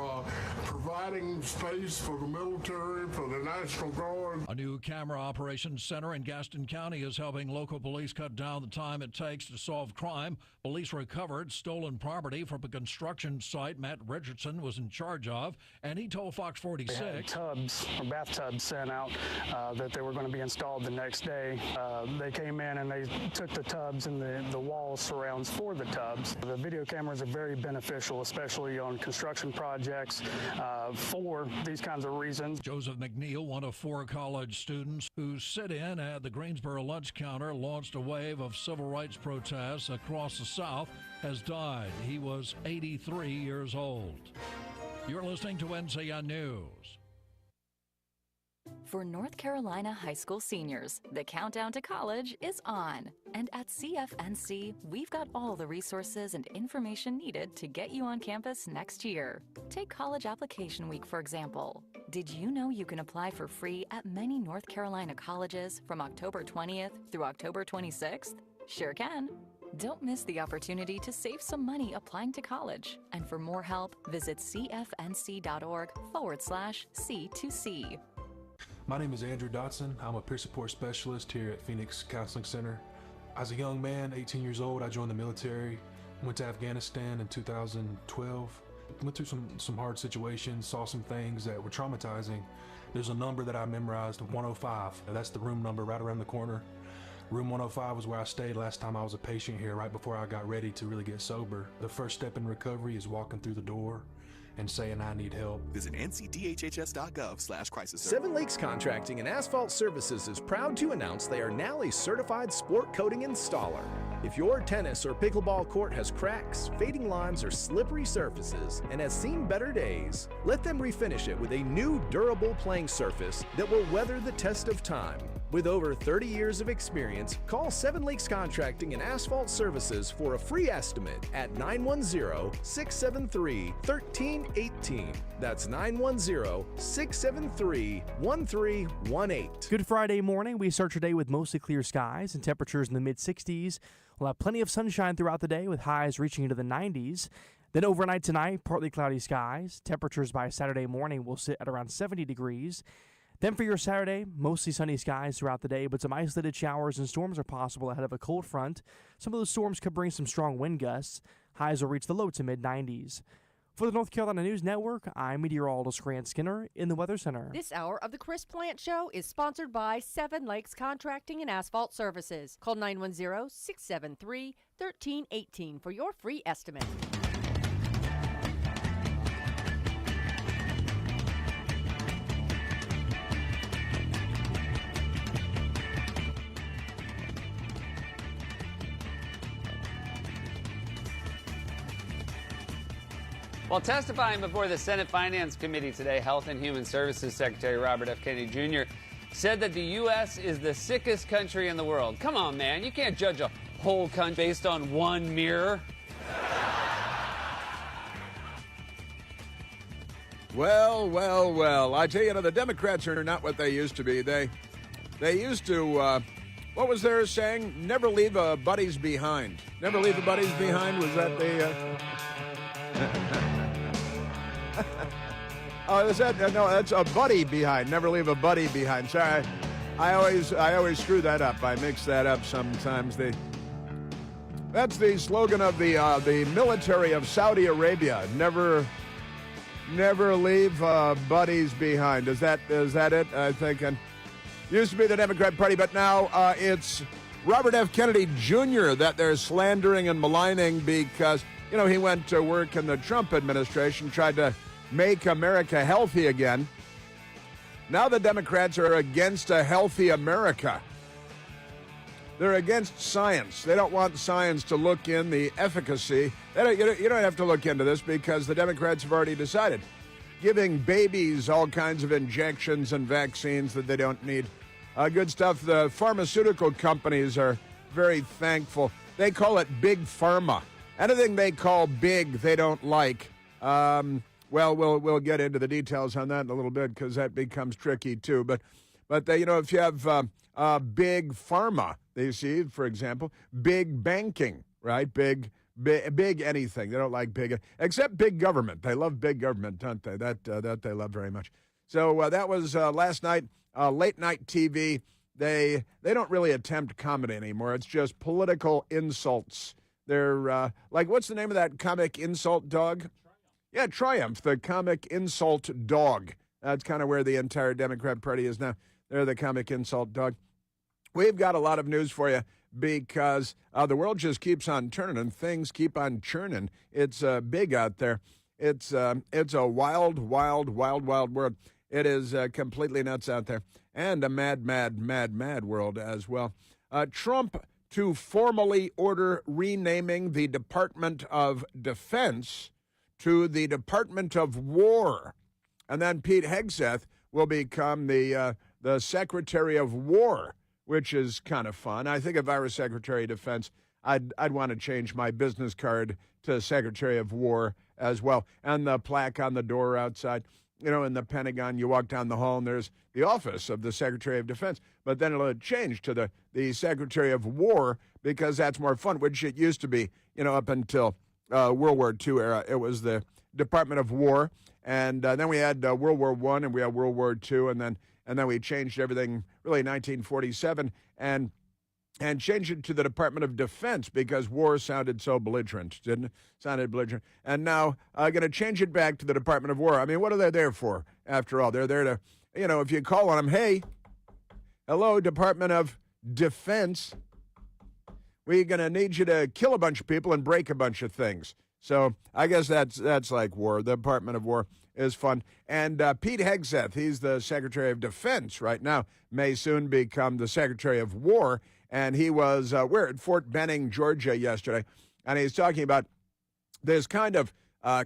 providing space for the military, for the National Guard. A new camera operations center in Gaston County is helping local police cut down the time it takes to solve crime. Police recovered stolen property from a construction site Matt Richardson was in charge of, and he told Fox 46. They had tubs or bathtubs sent out that they were going to be installed the next day. They came in and they took the tubs and the wall surrounds for the tubs. The video cameras are very beneficial, especially on construction projects for these kinds of reasons. Joseph McNeil, one of 4 college students who sit-in at the Greensboro lunch counter, launched a wave of civil rights protests across the South, has died. He was 83 years old. You're listening to NCN News. For North Carolina high school seniors, the countdown to college is on. And at CFNC, we've got all the resources and information needed to get you on campus next year. Take College Application Week, for example. Did you know you can apply for free at many North Carolina colleges from October 20th through October 26th? Sure can. Don't miss the opportunity to save some money applying to college. And for more help, visit cfnc.org/C2C. My name is Andrew Dotson. I'm a peer support specialist here at Phoenix Counseling Center. As a young man, 18 years old, I joined the military, went to Afghanistan in 2012, went through some hard situations, saw some things that were traumatizing. There's a number that I memorized, 105. That's the room number right around the corner. Room 105 was where I stayed last time I was a patient here, right before I got ready to really get sober. The first step in recovery is walking through the door and saying I need help. Visit ncdhhs.gov/crisis. Seven Lakes Contracting and Asphalt Services is proud to announce they are now a certified sport coating installer. If your tennis or pickleball court has cracks, fading lines, or slippery surfaces and has seen better days, let them refinish it with a new durable playing surface that will weather the test of time. With over 30 years of experience, call Seven Lakes Contracting and Asphalt Services for a free estimate at 910-673-1318. That's 910-673-1318. Good Friday morning. We start your day with mostly clear skies and temperatures in the mid-60s. We'll have plenty of sunshine throughout the day with highs reaching into the 90s. Then overnight tonight, partly cloudy skies. Temperatures by Saturday morning will sit at around 70 degrees. Then for your Saturday, mostly sunny skies throughout the day, but some isolated showers and storms are possible ahead of a cold front. Some of those storms could bring some strong wind gusts. Highs will reach the low to mid-90s. For the North Carolina News Network, I'm meteorologist Grant Skinner in the Weather Center. This hour of the Chris Plant Show is sponsored by Seven Lakes Contracting and Asphalt Services. Call 910-673-1318 for your free estimate. While testifying before the Senate Finance Committee today, Health and Human Services Secretary Robert F. Kennedy Jr. said that the U.S. is the sickest country in the world. Come on, man. You can't judge a whole country based on one mirror. Well. I tell you, the Democrats are not what they used to be. They used to, what was their saying? Never leave a buddies behind. Never leave the buddies behind? Was that the... Oh, is that no? That's a buddy behind. Never leave a buddy behind. Sorry, I always screw that up. I mix that up sometimes. That's the slogan of the military of Saudi Arabia. Never leave buddies behind. Is that it? I think. And used to be the Democrat Party, but now it's Robert F. Kennedy Jr. that they're slandering and maligning because he went to work in the Trump administration, tried to make America healthy again. Now the Democrats are against a healthy America. They're against science. They don't want science to look in the efficacy. You don't have to look into this because the Democrats have already decided. Giving babies all kinds of injections and vaccines that they don't need. Good stuff. The pharmaceutical companies are very thankful. They call it big pharma. Anything they call big, they don't like. Well, we'll get into the details on that in a little bit because that becomes tricky too. But if you have big pharma, they see, for example, big banking, right? Big anything. They don't like big, except big government. They love big government, don't they? That they love very much. So that was last night, late night TV. They don't really attempt comedy anymore. It's just political insults. They're like, what's the name of that comic insult dog? Yeah, Triumph, the comic insult dog. That's kind of where the entire Democrat Party is now. They're the comic insult dog. We've got a lot of news for you because the world just keeps on turning and things keep on churning. It's big out there. It's a wild world. It is completely nuts out there. And a mad world as well. Trump to formally order renaming the Department of Defense to the Department of War. And then Pete Hegseth will become the Secretary of War, which is kind of fun. I think if I were Secretary of Defense, I'd want to change my business card to Secretary of War as well. And the plaque on the door outside, in the Pentagon, you walk down the hall and there's the office of the Secretary of Defense. But then it'll change to the Secretary of War because that's more fun, which it used to be, up until World War II era. It was the Department of War. And then we had World War I and we had World War II. And then we changed everything really in 1947 and changed it to the Department of Defense because war sounded so belligerent, didn't it? Sounded belligerent. And now going to change it back to the Department of War. I mean, what are they there for, after all? They're there to, if you call on them, hey, hello, Department of Defense, we're going to need you to kill a bunch of people and break a bunch of things. So I guess that's like war. The Department of War is fun. And Pete Hegseth, he's the Secretary of Defense right now, may soon become the Secretary of War. And he was, we're at Fort Benning, Georgia yesterday, and he's talking about this kind of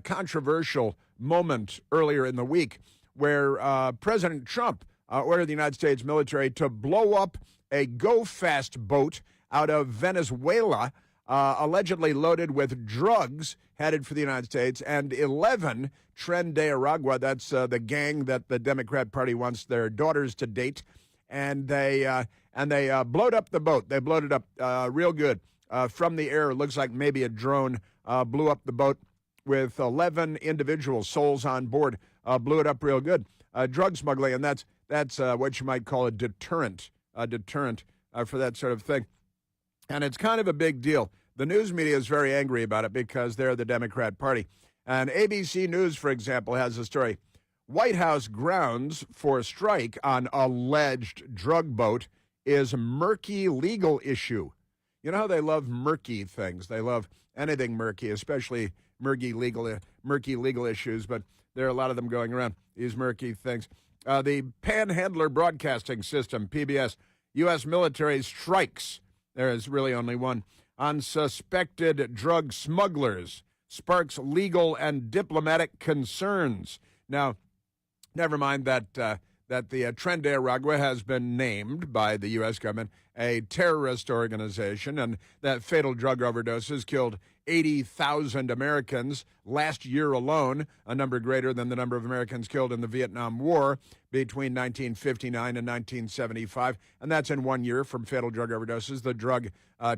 controversial moment earlier in the week where President Trump ordered the United States military to blow up a go-fast boat out of Venezuela, allegedly loaded with drugs headed for the United States, and 11 Tren de Aragua, that's the gang that the Democrat Party wants their daughters to date, and they blowed up the boat. They blowed it up real good from the air. It looks like maybe a drone blew up the boat with 11 individual souls on board. Blew it up real good. Drug smuggling, and that's what you might call a deterrent for that sort of thing. And it's kind of a big deal. The news media is very angry about it because they're the Democrat Party. And ABC News, for example, has a story. White House grounds for strike on alleged drug boat is murky legal issue. You know how they love murky things. They love anything murky, especially murky legal issues, but there are a lot of them going around, these murky things. The Panhandler Broadcasting System, PBS, U.S. military strikes. There is really only one. On suspected drug smugglers, sparks legal and diplomatic concerns. Now, never mind that the Tren de Aragua has been named by the U.S. government a terrorist organization, and that fatal drug overdoses killed 80,000 Americans last year alone, a number greater than the number of Americans killed in the Vietnam War between 1959 and 1975. And that's in 1 year from fatal drug overdoses. The drug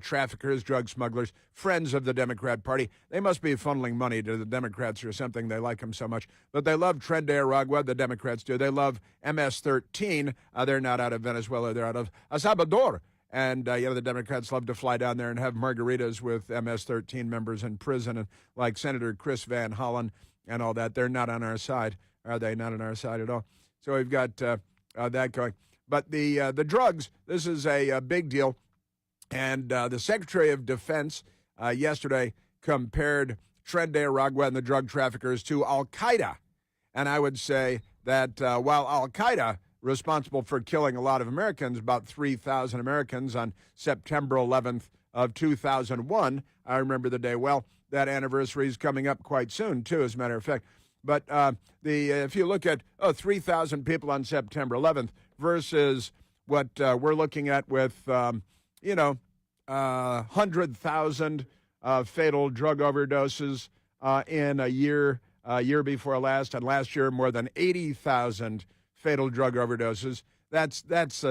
traffickers, drug smugglers, friends of the Democrat Party, they must be funneling money to the Democrats or something. They like them so much. But they love Tren de Aragua, the Democrats do. They love MS-13. They're not out of Venezuela. They're out of El Salvador. And, the Democrats love to fly down there and have margaritas with MS-13 members in prison, and like Senator Chris Van Hollen and all that. They're not on our side, are they? Not on our side at all. So we've got that going. But the drugs, this is a big deal. And the Secretary of Defense yesterday compared Tren de Aragua and the drug traffickers to Al-Qaeda. And I would say that while Al-Qaeda responsible for killing a lot of Americans, about 3,000 Americans on September 11th of 2001. I remember the day well. That anniversary is coming up quite soon, too, as a matter of fact. But if you look at 3,000 people on September 11th versus what we're looking at with, 100,000 fatal drug overdoses in a year before last, and last year more than 80,000 fatal drug overdoses.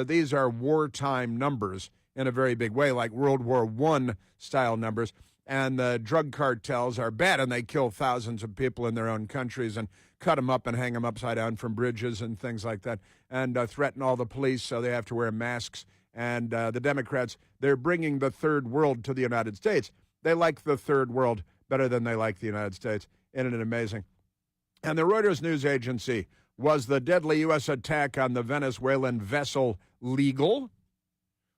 These are wartime numbers in a very big way, like World War I style numbers. And the drug cartels are bad, and they kill thousands of people in their own countries and cut them up and hang them upside down from bridges and things like that, and threaten all the police so they have to wear masks. And the Democrats, they're bringing the third world to the United States. They like the third world better than they like the United States. Isn't it amazing? And the Reuters news agency, was the deadly U.S. attack on the Venezuelan vessel legal?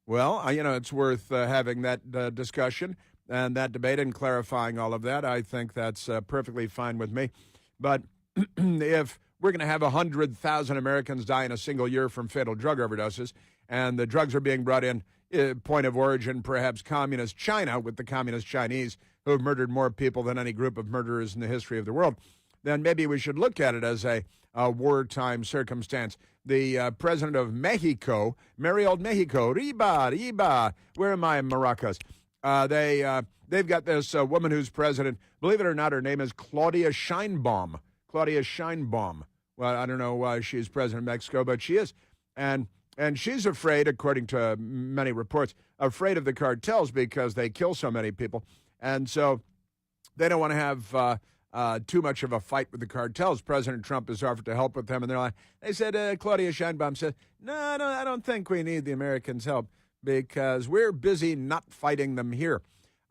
Well, it's worth having that discussion and that debate and clarifying all of that. I think that's perfectly fine with me. But if we're going to have 100,000 Americans die in a single year from fatal drug overdoses, and the drugs are being brought in, point of origin, perhaps communist China, with the communist Chinese, who have murdered more people than any group of murderers in the history of the world, then maybe we should look at it as a wartime circumstance. The president of Mexico, merry old Mexico, Riba, where are my maracas? They've got this woman who's president. Believe it or not, her name is Claudia Sheinbaum. Well, I don't know why she's president of Mexico, but she is. And she's afraid, according to many reports, afraid of the cartels because they kill so many people. And so they don't want to have too much of a fight with the cartels. President Trump has offered to help with them, and they said, Claudia Sheinbaum said, no, I don't think we need the Americans' help because we're busy not fighting them here.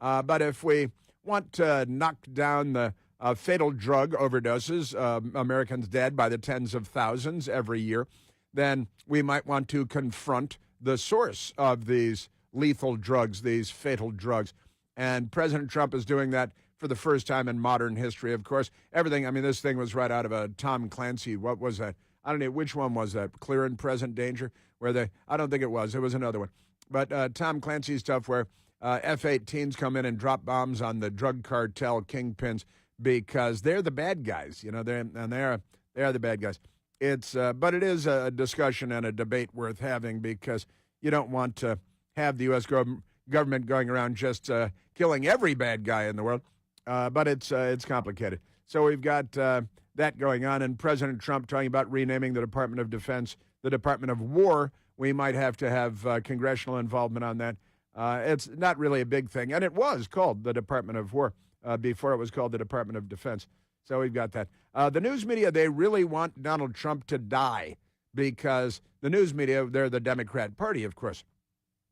But if we want to knock down the fatal drug overdoses, Americans dead by the tens of thousands every year, then we might want to confront the source of these lethal drugs, these fatal drugs. And President Trump is doing that for the first time in modern history, of course. Everything, I mean, this thing was right out of a Tom Clancy. What was that? I don't know, which one was that? Clear and Present Danger? I don't think it was. It was another one. But Tom Clancy stuff where F-18s come in and drop bombs on the drug cartel kingpins because they're the bad guys. You know, they are the bad guys. But it is a discussion and a debate worth having because you don't want to have the U.S. government going around just killing every bad guy in the world. But it's complicated. So we've got that going on, and President Trump talking about renaming the Department of Defense the Department of War. We might have to have congressional involvement on that. It's not really a big thing, and it was called the Department of War before it was called the Department of Defense. So we've got that. The news media, they really want Donald Trump to die because the news media, they're the Democrat Party, of course.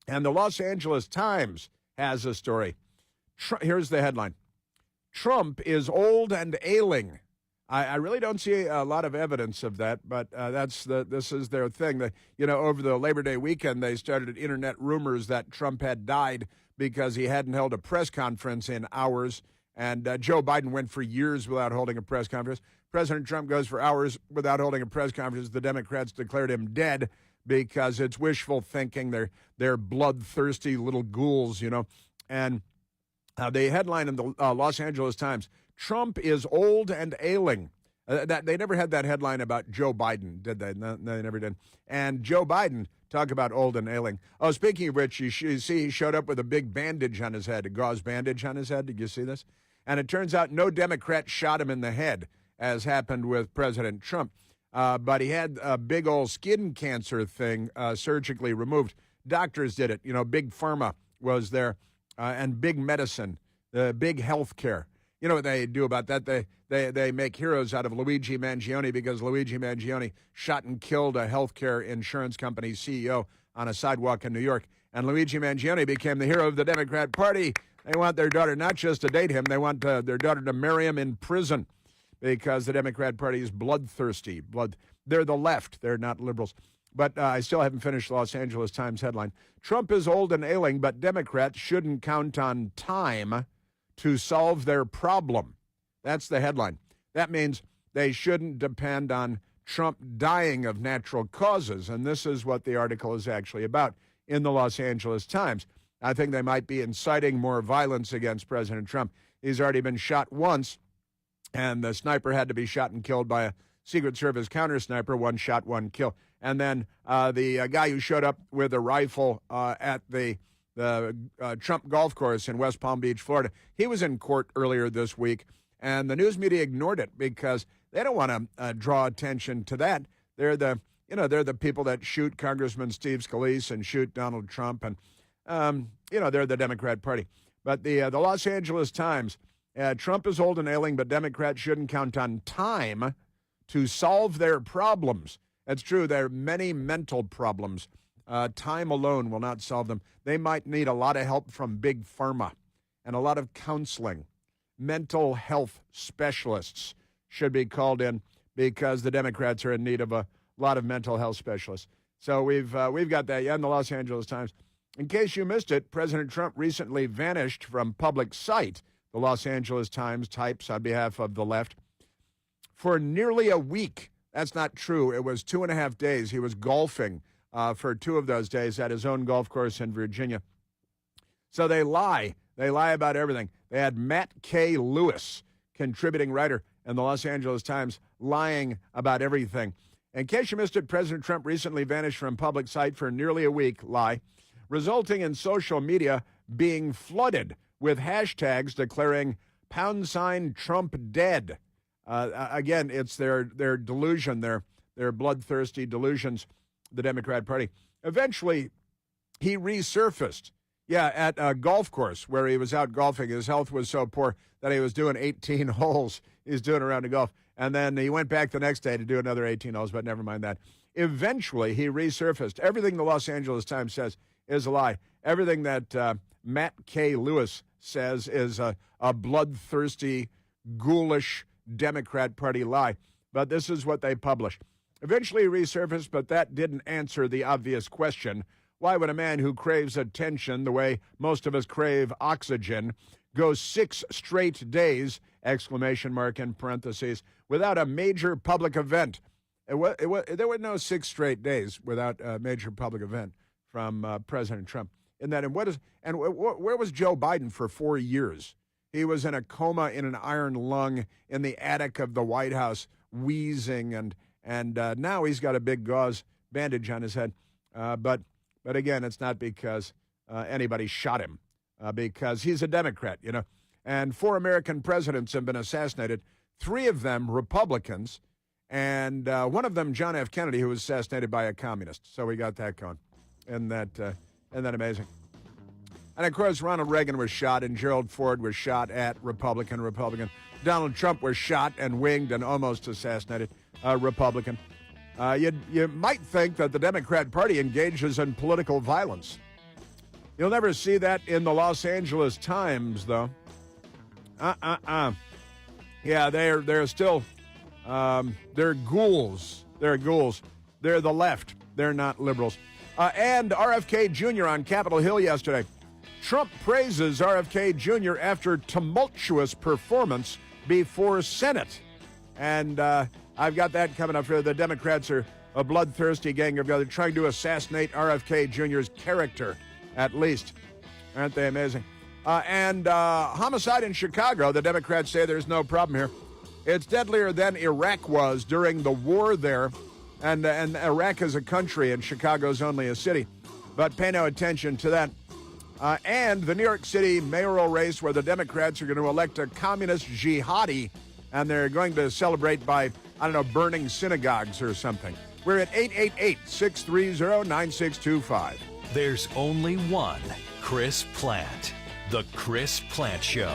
And the Los Angeles Times has a story. Here's the headline. Trump is old and ailing. I really don't see a lot of evidence of that, but this is their thing. Over the Labor Day weekend, they started internet rumors that Trump had died because he hadn't held a press conference in hours, and Joe Biden went for years without holding a press conference. President Trump goes for hours without holding a press conference. The Democrats declared him dead because it's wishful thinking. They're bloodthirsty little ghouls, And the headline in the Los Angeles Times, Trump is old and ailing. They never had that headline about Joe Biden, did they? No, they never did. And Joe Biden, talk about old and ailing. Oh, speaking of which, you see he showed up with a big bandage on his head, a gauze bandage on his head. Did you see this? And it turns out no Democrat shot him in the head, as happened with President Trump. But he had a big old skin cancer thing surgically removed. Doctors did it. Big pharma was there, and big medicine, big health care. You know what they do about that? They make heroes out of Luigi Mangione because Luigi Mangione shot and killed a healthcare insurance company CEO on a sidewalk in New York. And Luigi Mangione became the hero of the Democrat Party. They want their daughter not just to date him, they want their daughter to marry him in prison because the Democrat Party is bloodthirsty. They're the left. They're not liberals. But I still haven't finished the Los Angeles Times headline. Trump is old and ailing, but Democrats shouldn't count on time to solve their problem. That's the headline. That means they shouldn't depend on Trump dying of natural causes, and this is what the article is actually about in the Los Angeles Times. I think they might be inciting more violence against President Trump. He's already been shot once, and the sniper had to be shot and killed by a Secret Service counter sniper, one shot, one kill. And then the guy who showed up with a rifle at the Trump golf course in West Palm Beach, Florida. He was in court earlier this week, and the news media ignored it because they don't want to draw attention to that. They're the people that shoot Congressman Steve Scalise and shoot Donald Trump, and they're the Democrat Party. But the Los Angeles Times, Trump is old and ailing, but Democrats shouldn't count on time to solve their problems. That's true. There are many mental problems. Time alone will not solve them. They might need a lot of help from big pharma and a lot of counseling. Mental health specialists should be called in because the Democrats are in need of a lot of mental health specialists. So we've got that in the Los Angeles Times. In case you missed it, President Trump recently vanished from public sight, the Los Angeles Times types on behalf of the left, for nearly a week. That's not true. It was 2.5 days. He was golfing for 2 of those days at his own golf course in Virginia. So they lie. They lie about everything. They had Matt K. Lewis, contributing writer in the Los Angeles Times, lying about everything. In case you missed it, President Trump recently vanished from public sight for nearly a week, lie, resulting in social media being flooded with hashtags declaring #Trump dead. Again, it's their delusion, their bloodthirsty delusions, the Democrat Party. Eventually, he resurfaced, at a golf course where he was out golfing. His health was so poor that he was doing 18 holes. He was doing a round of golf. And then he went back the next day to do another 18 holes, but never mind that. Eventually, he resurfaced. Everything the Los Angeles Times says is a lie. Everything that Matt K. Lewis says is a bloodthirsty, ghoulish Democrat Party lie. But this is what they published. Eventually resurfaced, but that didn't answer the obvious question. Why would a man who craves attention the way most of us crave oxygen go 6 straight days, exclamation mark in parentheses, without a major public event? There were no 6 straight days without a major public event from President Trump. Where was Joe Biden for 4 years? He was in a coma in an iron lung in the attic of the White House, wheezing, and now he's got a big gauze bandage on his head. But again, it's not because anybody shot him, because he's a Democrat, you know. And 4 American presidents have been assassinated, 3 of them Republicans, and one of them, John F. Kennedy, who was assassinated by a communist. So we got that going. Isn't that amazing? And, of course, Ronald Reagan was shot and Gerald Ford was shot at, Republican. Donald Trump was shot and winged and almost assassinated, Republican. You might think that the Democrat Party engages in political violence. You'll never see that in the Los Angeles Times, though. Yeah, they're still, they're ghouls. They're ghouls. They're the left. They're not liberals. And RFK Jr. on Capitol Hill yesterday. Trump praises RFK Jr. after tumultuous performance before Senate. And I've got that coming up here. The Democrats are a bloodthirsty gang of guys trying to assassinate RFK Jr.'s character, at least. Aren't they amazing? And homicide in Chicago, the Democrats say there's no problem here. It's deadlier than Iraq was during the war there. And Iraq is a country and Chicago's only a city. But pay no attention to that. And the New York City mayoral race where the Democrats are going to elect a communist jihadi, and they're going to celebrate by, I don't know, burning synagogues or something. We're at 888-630-9625. There's only one Chris Plant. The Chris Plant Show.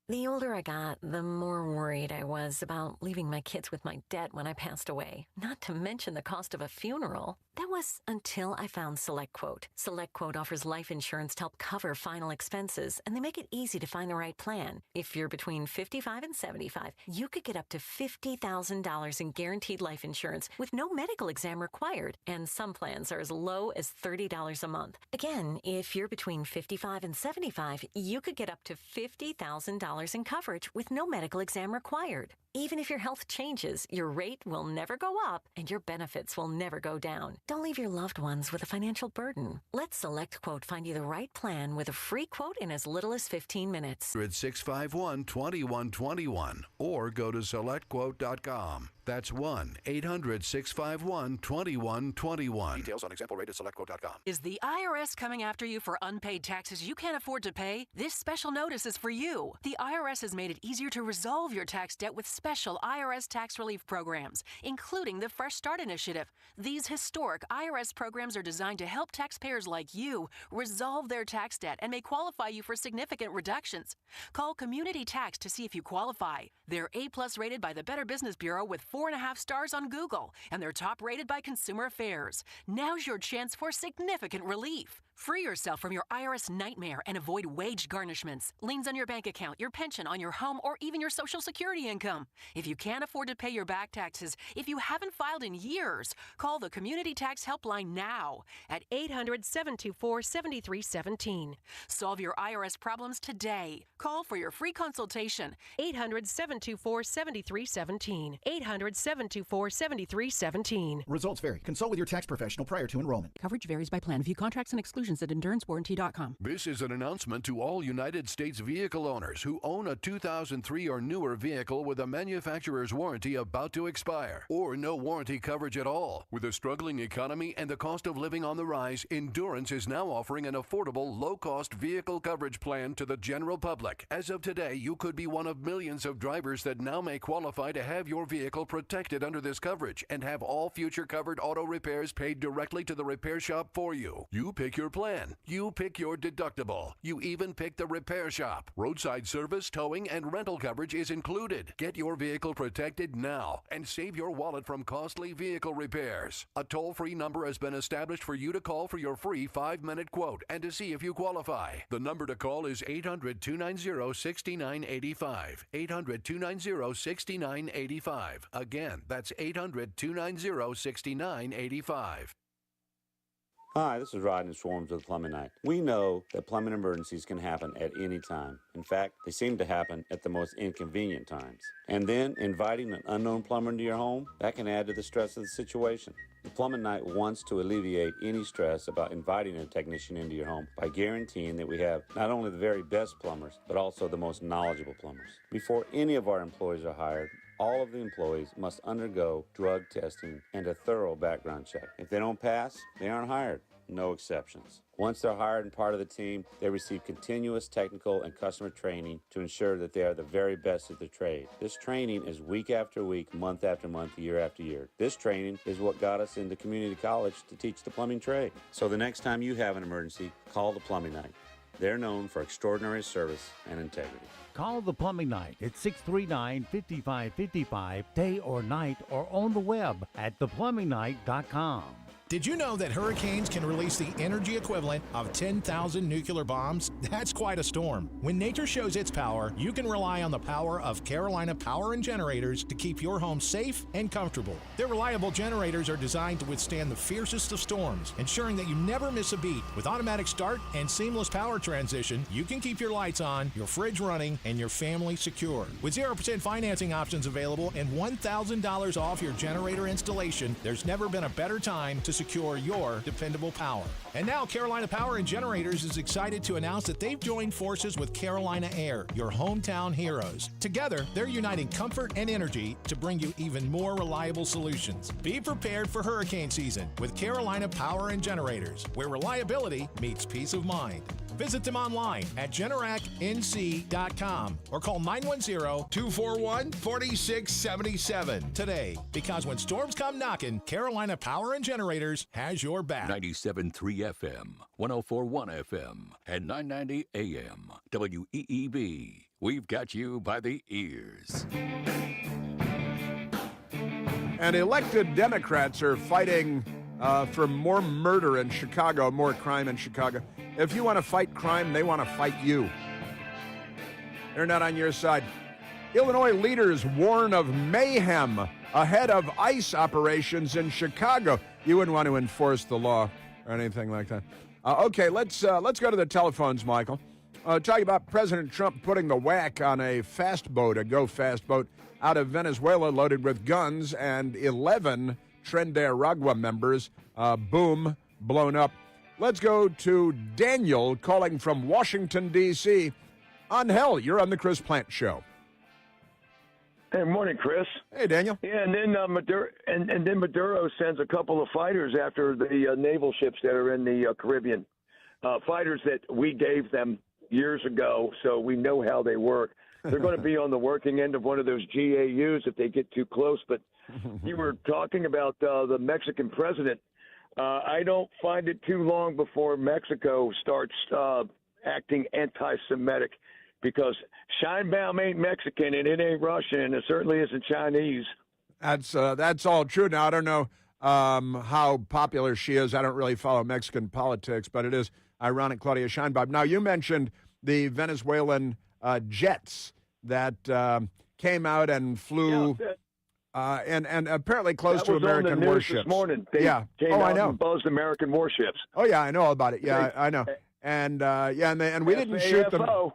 The older I got, the more worried I was about leaving my kids with my debt when I passed away, not to mention the cost of a funeral. That was until I found SelectQuote. SelectQuote offers life insurance to help cover final expenses, and they make it easy to find the right plan. If you're between 55 and 75, you could get up to $50,000 in guaranteed life insurance with no medical exam required, and some plans are as low as $30 a month. Again, if you're between 55 and 75, you could get up to $50,000 in coverage with no medical exam required. Even if your health changes, your rate will never go up and your benefits will never go down. Don't leave your loved ones with a financial burden. Let SelectQuote find you the right plan with a free quote in as little as 15 minutes. 800-651-2121 or go to SelectQuote.com. That's 1-800-651-2121. Details on example rate at SelectQuote.com. Is the IRS coming after you for unpaid taxes you can't afford to pay? This special notice is for you. The IRS has made it easier to resolve your tax debt with special IRS tax relief programs, including the Fresh Start Initiative. These historic IRS programs are designed to help taxpayers like you resolve their tax debt and may qualify you for significant reductions. Call Community Tax to see if you qualify. They're A+ rated by the Better Business Bureau with 4.5 stars on Google, and they're top rated by Consumer Affairs. Now's your chance for significant relief. Free yourself from your IRS nightmare and avoid wage garnishments, liens on your bank account, your pension, on your home, or even your Social Security income. If you can't afford to pay your back taxes, if you haven't filed in years, call the Community Tax Helpline now at 800-724-7317. Solve your IRS problems today. Call for your free consultation. 800-724-7317. 800-724-7317. Results vary. Consult with your tax professional prior to enrollment. Coverage varies by plan. View contracts and exclusions at EnduranceWarranty.com. This is an announcement to all United States vehicle owners who own a 2003 or newer vehicle with a manufacturer's warranty about to expire or no warranty coverage at all. With a struggling economy and the cost of living on the rise, Endurance is now offering an affordable, low-cost vehicle coverage plan to the general public. As of today, you could be one of millions of drivers that now may qualify to have your vehicle protected under this coverage and have all future covered auto repairs paid directly to the repair shop for you. You pick your plan. You pick your deductible. You even pick the repair shop. Roadside service, towing, and rental coverage is included. Get your vehicle protected now and save your wallet from costly vehicle repairs. A toll-free number has been established for you to call for your free 5-minute quote and to see if you qualify. The number to call is 800-290-6985. 800-290-6985. Again, that's 800-290-6985. Hi, this is Rodney Swarms with Plumbing Night. We know that plumbing emergencies can happen at any time. In fact, they seem to happen at the most inconvenient times. And then inviting an unknown plumber into your home, that can add to the stress of the situation. The Plumbing Night wants to alleviate any stress about inviting a technician into your home by guaranteeing that we have not only the very best plumbers, but also the most knowledgeable plumbers. Before any of our employees are hired, all of the employees must undergo drug testing and a thorough background check. If they don't pass, they aren't hired. No exceptions. Once they're hired and part of the team, they receive continuous technical and customer training to ensure that they are the very best at their trade. This training is week after week, month after month, year after year. This training is what got us into community college to teach the plumbing trade. So the next time you have an emergency, call the Plumbing Night. They're known for extraordinary service and integrity. Call the Plumbing Night at 639-5555, day or night, or on the web at theplumbingnight.com. Did you know that hurricanes can release the energy equivalent of 10,000 nuclear bombs? That's quite a storm. When nature shows its power, you can rely on the power of Carolina Power and Generators to keep your home safe and comfortable. Their reliable generators are designed to withstand the fiercest of storms, ensuring that you never miss a beat. With automatic start and seamless power transition, you can keep your lights on, your fridge running, and your family secure. With 0% financing options available and $1,000 off your generator installation, there's never been a better time to secure your dependable power. And now Carolina Power and Generators is excited to announce that they've joined forces with Carolina Air, your hometown heroes. Together, they're uniting comfort and energy to bring you even more reliable solutions. Be prepared for hurricane season with Carolina Power and Generators, where reliability meets peace of mind. Visit them online at generacnc.com or call 910-241-4677 today. Because when storms come knocking, Carolina Power and Generators has your back. 97.3 FM, 104.1 FM, and 990 AM. WEEB. We've got you by the ears. And elected Democrats are fighting for more murder in Chicago, more crime in Chicago. If you want to fight crime, they want to fight you. They're not on your side. Illinois leaders warn of mayhem ahead of ICE operations in Chicago. You wouldn't want to enforce the law or anything like that. Okay, let's go to the telephones, Michael. Talk about President Trump putting the whack on a fast boat, a go-fast boat, out of Venezuela loaded with guns, and 11 Tren de Aragua members, blown up. Let's go to Daniel calling from Washington, D.C. Angel, you're on the Chris Plant Show. Hey, morning, Chris. Hey, Daniel. Yeah, and then Maduro sends a couple of fighters after the naval ships that are in the Caribbean. Fighters that we gave them years ago, so we know how they work. They're going to be on the working end of one of those GAUs if they get too close. But you were talking about the Mexican president. I don't find it too long before Mexico starts acting anti-Semitic, because Scheinbaum ain't Mexican and it ain't Russian and it certainly isn't Chinese. That's all true. Now, I don't know how popular she is. I don't really follow Mexican politics, but it is ironic, Claudia Scheinbaum. Now, you mentioned the Venezuelan jets that came out and flew. And apparently close to American warships. This morning. They came out I know. And buzzed American warships. Oh yeah, I know all about it. Yeah, I know. And and we didn't shoot them.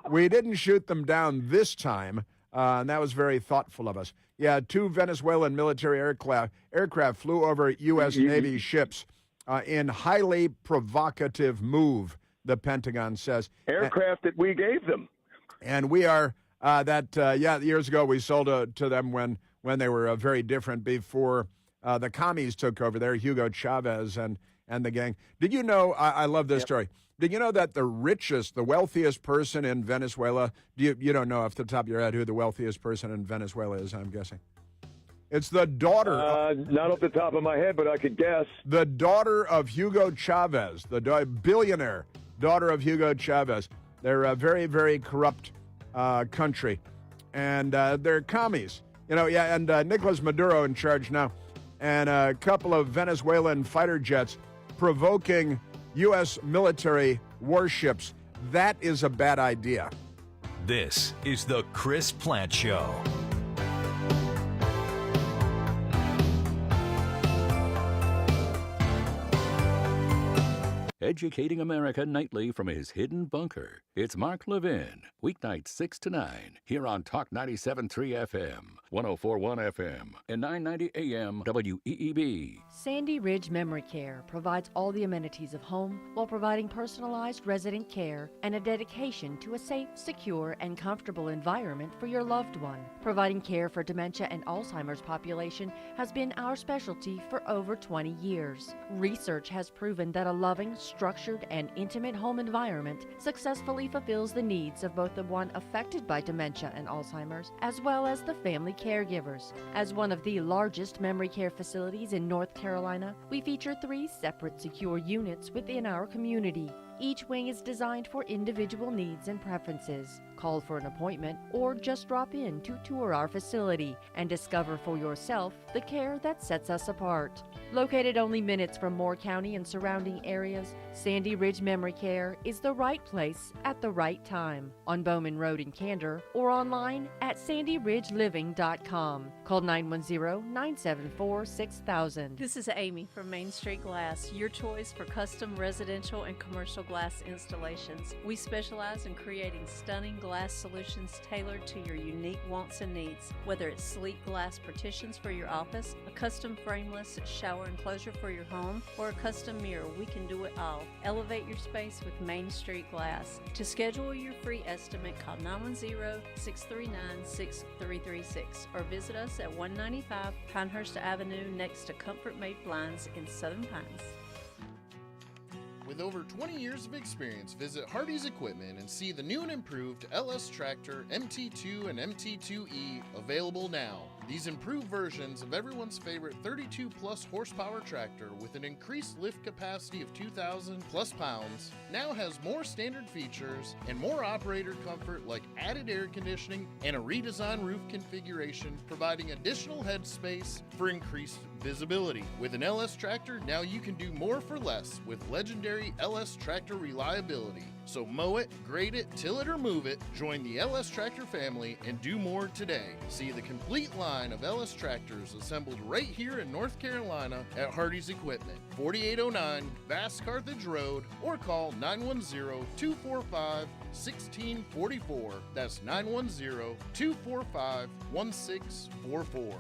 We didn't shoot them down this time, and that was very thoughtful of us. Yeah, 2 Venezuelan military aircraft flew over U.S. Navy ships in highly provocative move, the Pentagon says. Aircraft that we gave them. And we are. Years ago we sold to them when they were very different, before the commies took over there, Hugo Chavez and the gang. Did you know, I love this story, did you know that the wealthiest person in Venezuela, you don't know off the top of your head who the wealthiest person in Venezuela is, I'm guessing? It's the daughter. Not off the top of my head, but I could guess. The daughter of Hugo Chavez, the billionaire daughter of Hugo Chavez. They're a very, very corrupt country, and they're commies. And Nicolas Maduro in charge now, and a couple of Venezuelan fighter jets provoking U.S. military warships. That is a bad idea. This is the Chris Plant Show. Educating America nightly from his hidden bunker. It's Mark Levin, weeknights 6 to 9, here on Talk 97.3 FM, 104.1 FM, and 990 AM WEEB. Sandy Ridge Memory Care provides all the amenities of home while providing personalized resident care and a dedication to a safe, secure, and comfortable environment for your loved one. Providing care for dementia and Alzheimer's population has been our specialty for over 20 years. Research has proven that a loving, structured, and intimate home environment successfully fulfills the needs of both the one affected by dementia and Alzheimer's, as well as the family caregivers. As one of the largest memory care facilities in North Carolina, we feature 3 separate secure units within our community. Each wing is designed for individual needs and preferences. Call for an appointment or just drop in to tour our facility and discover for yourself the care that sets us apart. Located only minutes from Moore County and surrounding areas, Sandy Ridge Memory Care is the right place at the right time. On Bowman Road in Candor or online at sandyridgeliving.com. Call 910-974-6000. This is Amy from Main Street Glass, your choice for custom residential and commercial glass installations. We specialize in creating stunning glass solutions tailored to your unique wants and needs. Whether it's sleek glass partitions for your office, a custom frameless shower enclosure for your home, or a custom mirror, we can do it all. Elevate your space with Main Street Glass. To schedule your free estimate, call 910-639-6336 or visit us at 195 Pinehurst Avenue next to Comfort Made Blinds in Southern Pines. With over 20 years of experience, visit Hardy's Equipment and see the new and improved LS Tractor MT2 and MT2E available now. These improved versions of everyone's favorite 32 plus horsepower tractor with an increased lift capacity of 2,000 plus pounds now has more standard features and more operator comfort like added air conditioning and a redesigned roof configuration, providing additional headspace for increased visibility. With an LS Tractor, now you can do more for less with legendary LS Tractor reliability. So mow it, grade it, till it or move it, join the LS Tractor family and do more today. See the complete line of LS Tractors assembled right here in North Carolina at Hardy's Equipment, 4809 Bass Carthage Road, or call 910-245-1644. That's 910-245-1644.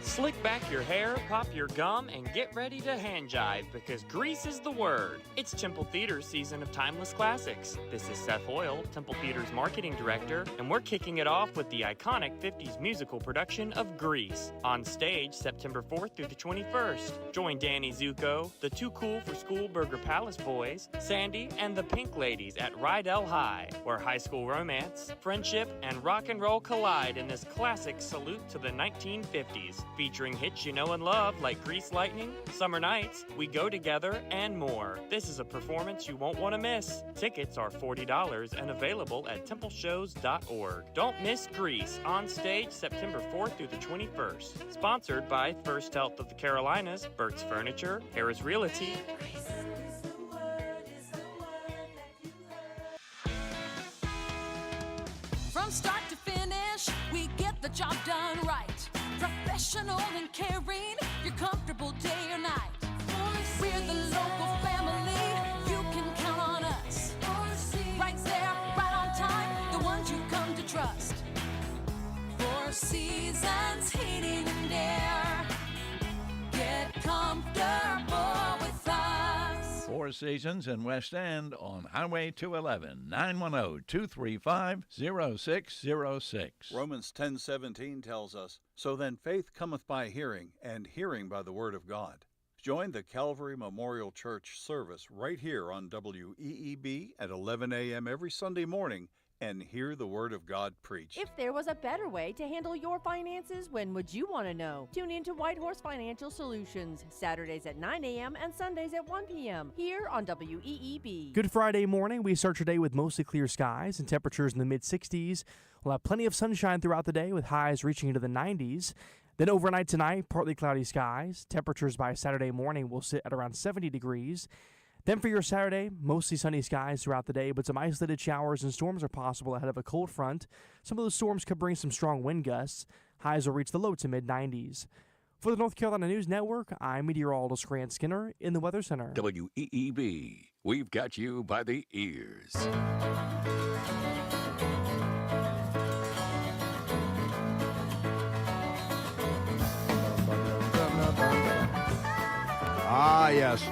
Slick back your hair, pop your gum, and get ready to hand jive because grease is the word. It's Temple Theater's season of timeless classics. This is Seth Hoyle, Temple Theater's marketing director, and we're kicking it off with the iconic 50s musical production of Grease. On stage, September 4th through the 21st. Join Danny Zuko, the Too Cool for School Burger Palace Boys, Sandy, and the Pink Ladies at Rydell High, where high school romance, friendship, and rock and roll collide in this classic salute to the 1950s. Featuring hits you know and love like Grease Lightning, Summer Nights, We Go Together, and more. This is a performance you won't want to miss. Tickets are $40 and available at templeshows.org. Don't miss Grease on stage September 4th through the 21st. Sponsored by First Health of the Carolinas, Burt's Furniture, Harris Realty. From start to finish, we get the job done right. Professional and caring, you're comfortable day or night. We're the local family, you can count on us. Right there, right on time, the ones you come to trust. 4 Seasons Heating and Air, get comfortable with us. 4 Seasons in West End on Highway 211, 910-235-0606. Romans 10:17 tells us, "So then faith cometh by hearing, and hearing by the word of God." Join the Calvary Memorial Church service right here on WEEB at 11 a.m. every Sunday morning and hear the Word of God preached. If there was a better way to handle your finances, when would you want to know? Tune in to White Horse Financial Solutions, Saturdays at 9 a.m. and Sundays at 1 p.m. here on WEEB. Good Friday morning. We start your day with mostly clear skies and temperatures in the mid-60s. We'll have plenty of sunshine throughout the day with highs reaching into the 90s. Then overnight tonight, partly cloudy skies. Temperatures by Saturday morning will sit at around 70 degrees. Then for your Saturday, mostly sunny skies throughout the day, but some isolated showers and storms are possible ahead of a cold front. Some of those storms could bring some strong wind gusts. Highs will reach the low to mid-90s. For the North Carolina News Network, I'm meteorologist Grant Skinner in the Weather Center. WEEB, we've got you by the ears. Ah, yes.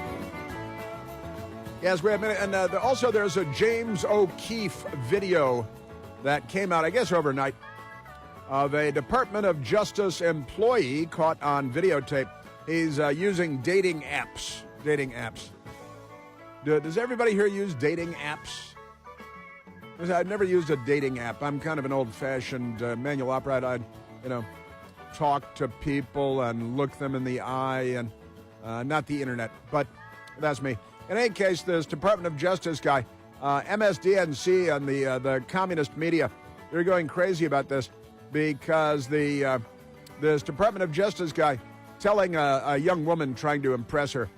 Yes, wait a minute. And also there's a James O'Keefe video that came out, I guess, overnight, of a Department of Justice employee caught on videotape. He's using dating apps. Does everybody here use dating apps? I've never used a dating app. I'm kind of an old-fashioned manual operator. I'd, talk to people and look them in the eye, and not the internet, but that's me. In any case, this Department of Justice guy, MSDNC and the communist media, they're going crazy about this because this Department of Justice guy telling a young woman trying to impress her,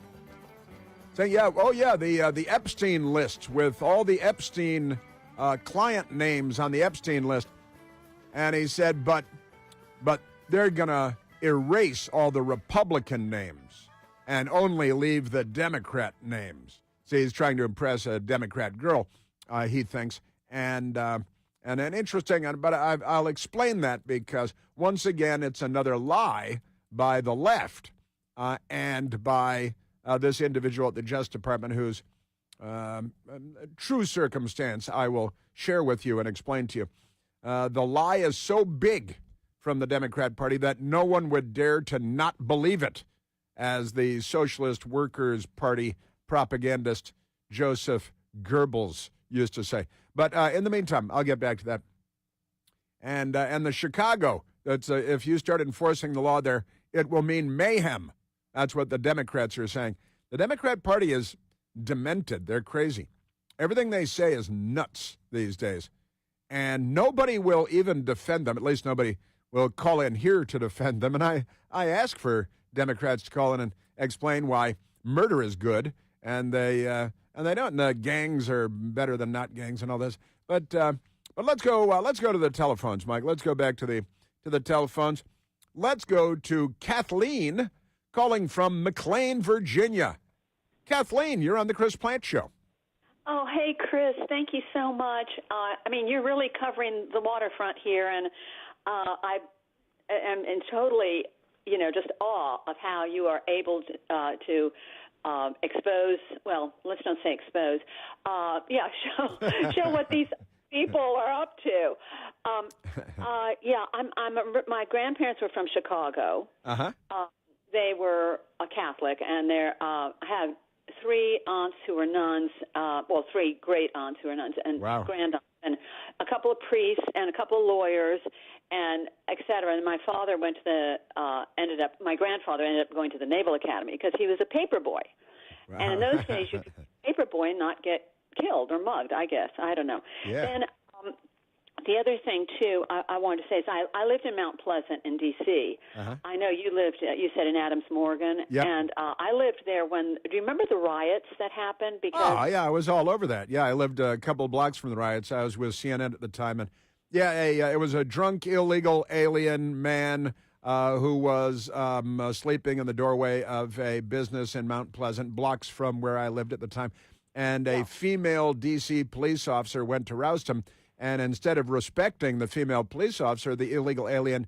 saying, the Epstein list with all the Epstein client names on the Epstein list. And he said, but they're going to erase all the Republican names and only leave the Democrat names. See, he's trying to impress a Democrat girl, he thinks. And an interesting, but I'll explain that because, once again, it's another lie by the left and by this individual at the Justice Department whose true circumstance I will share with you and explain to you. The lie is so big from the Democrat Party that no one would dare to not believe it, as the Socialist Workers' Party propagandist Joseph Goebbels used to say. But in the meantime, I'll get back to that. And the Chicago, that's if you start enforcing the law there, it will mean mayhem. That's what the Democrats are saying. The Democrat Party is demented. They're crazy. Everything they say is nuts these days. And nobody will even defend them. At least nobody will call in here to defend them. And I ask for Democrats to call in and explain why murder is good, and they don't. And the gangs are better than not gangs and all this. But let's go to the telephones, Mike. Let's go back to the telephones. Let's go to Kathleen calling from McLean, Virginia. Kathleen, you're on the Chris Plant Show. Oh, hey, Chris. Thank you so much. You're really covering the waterfront here, and I am in totally, just awe of how you are able to expose, well, let's not say expose, show what these people are up to. My grandparents were from Chicago. Uh-huh. They were a Catholic, and I have three aunts who were nuns, three great aunts who were nuns, and grand aunts, and a couple of priests, and a couple of lawyers, and et cetera. And my father my grandfather ended up going to the Naval Academy because he was a paper boy. Wow. And in those days, you could be a paper boy and not get killed or mugged, I guess. I don't know. Yeah. And the other thing, too, I wanted to say is I lived in Mount Pleasant in D.C. Uh-huh. I know you said in Adams Morgan. Yep. And I lived there do you remember the riots that happened? Oh, yeah, I was all over that. Yeah, I lived a couple of blocks from the riots. I was with CNN at the time. And, it was a drunk, illegal alien man who was sleeping in the doorway of a business in Mount Pleasant, blocks from where I lived at the time. And a female D.C. police officer went to roust him. And instead of respecting the female police officer, the illegal alien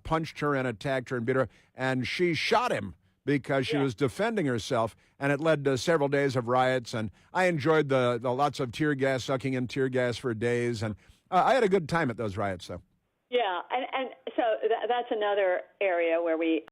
punched her and attacked her and beat her. And she shot him because she was defending herself. And it led to several days of riots. And I enjoyed the lots of tear gas, sucking in tear gas for days. And I had a good time at those riots, though. Yeah, and so that's another area where we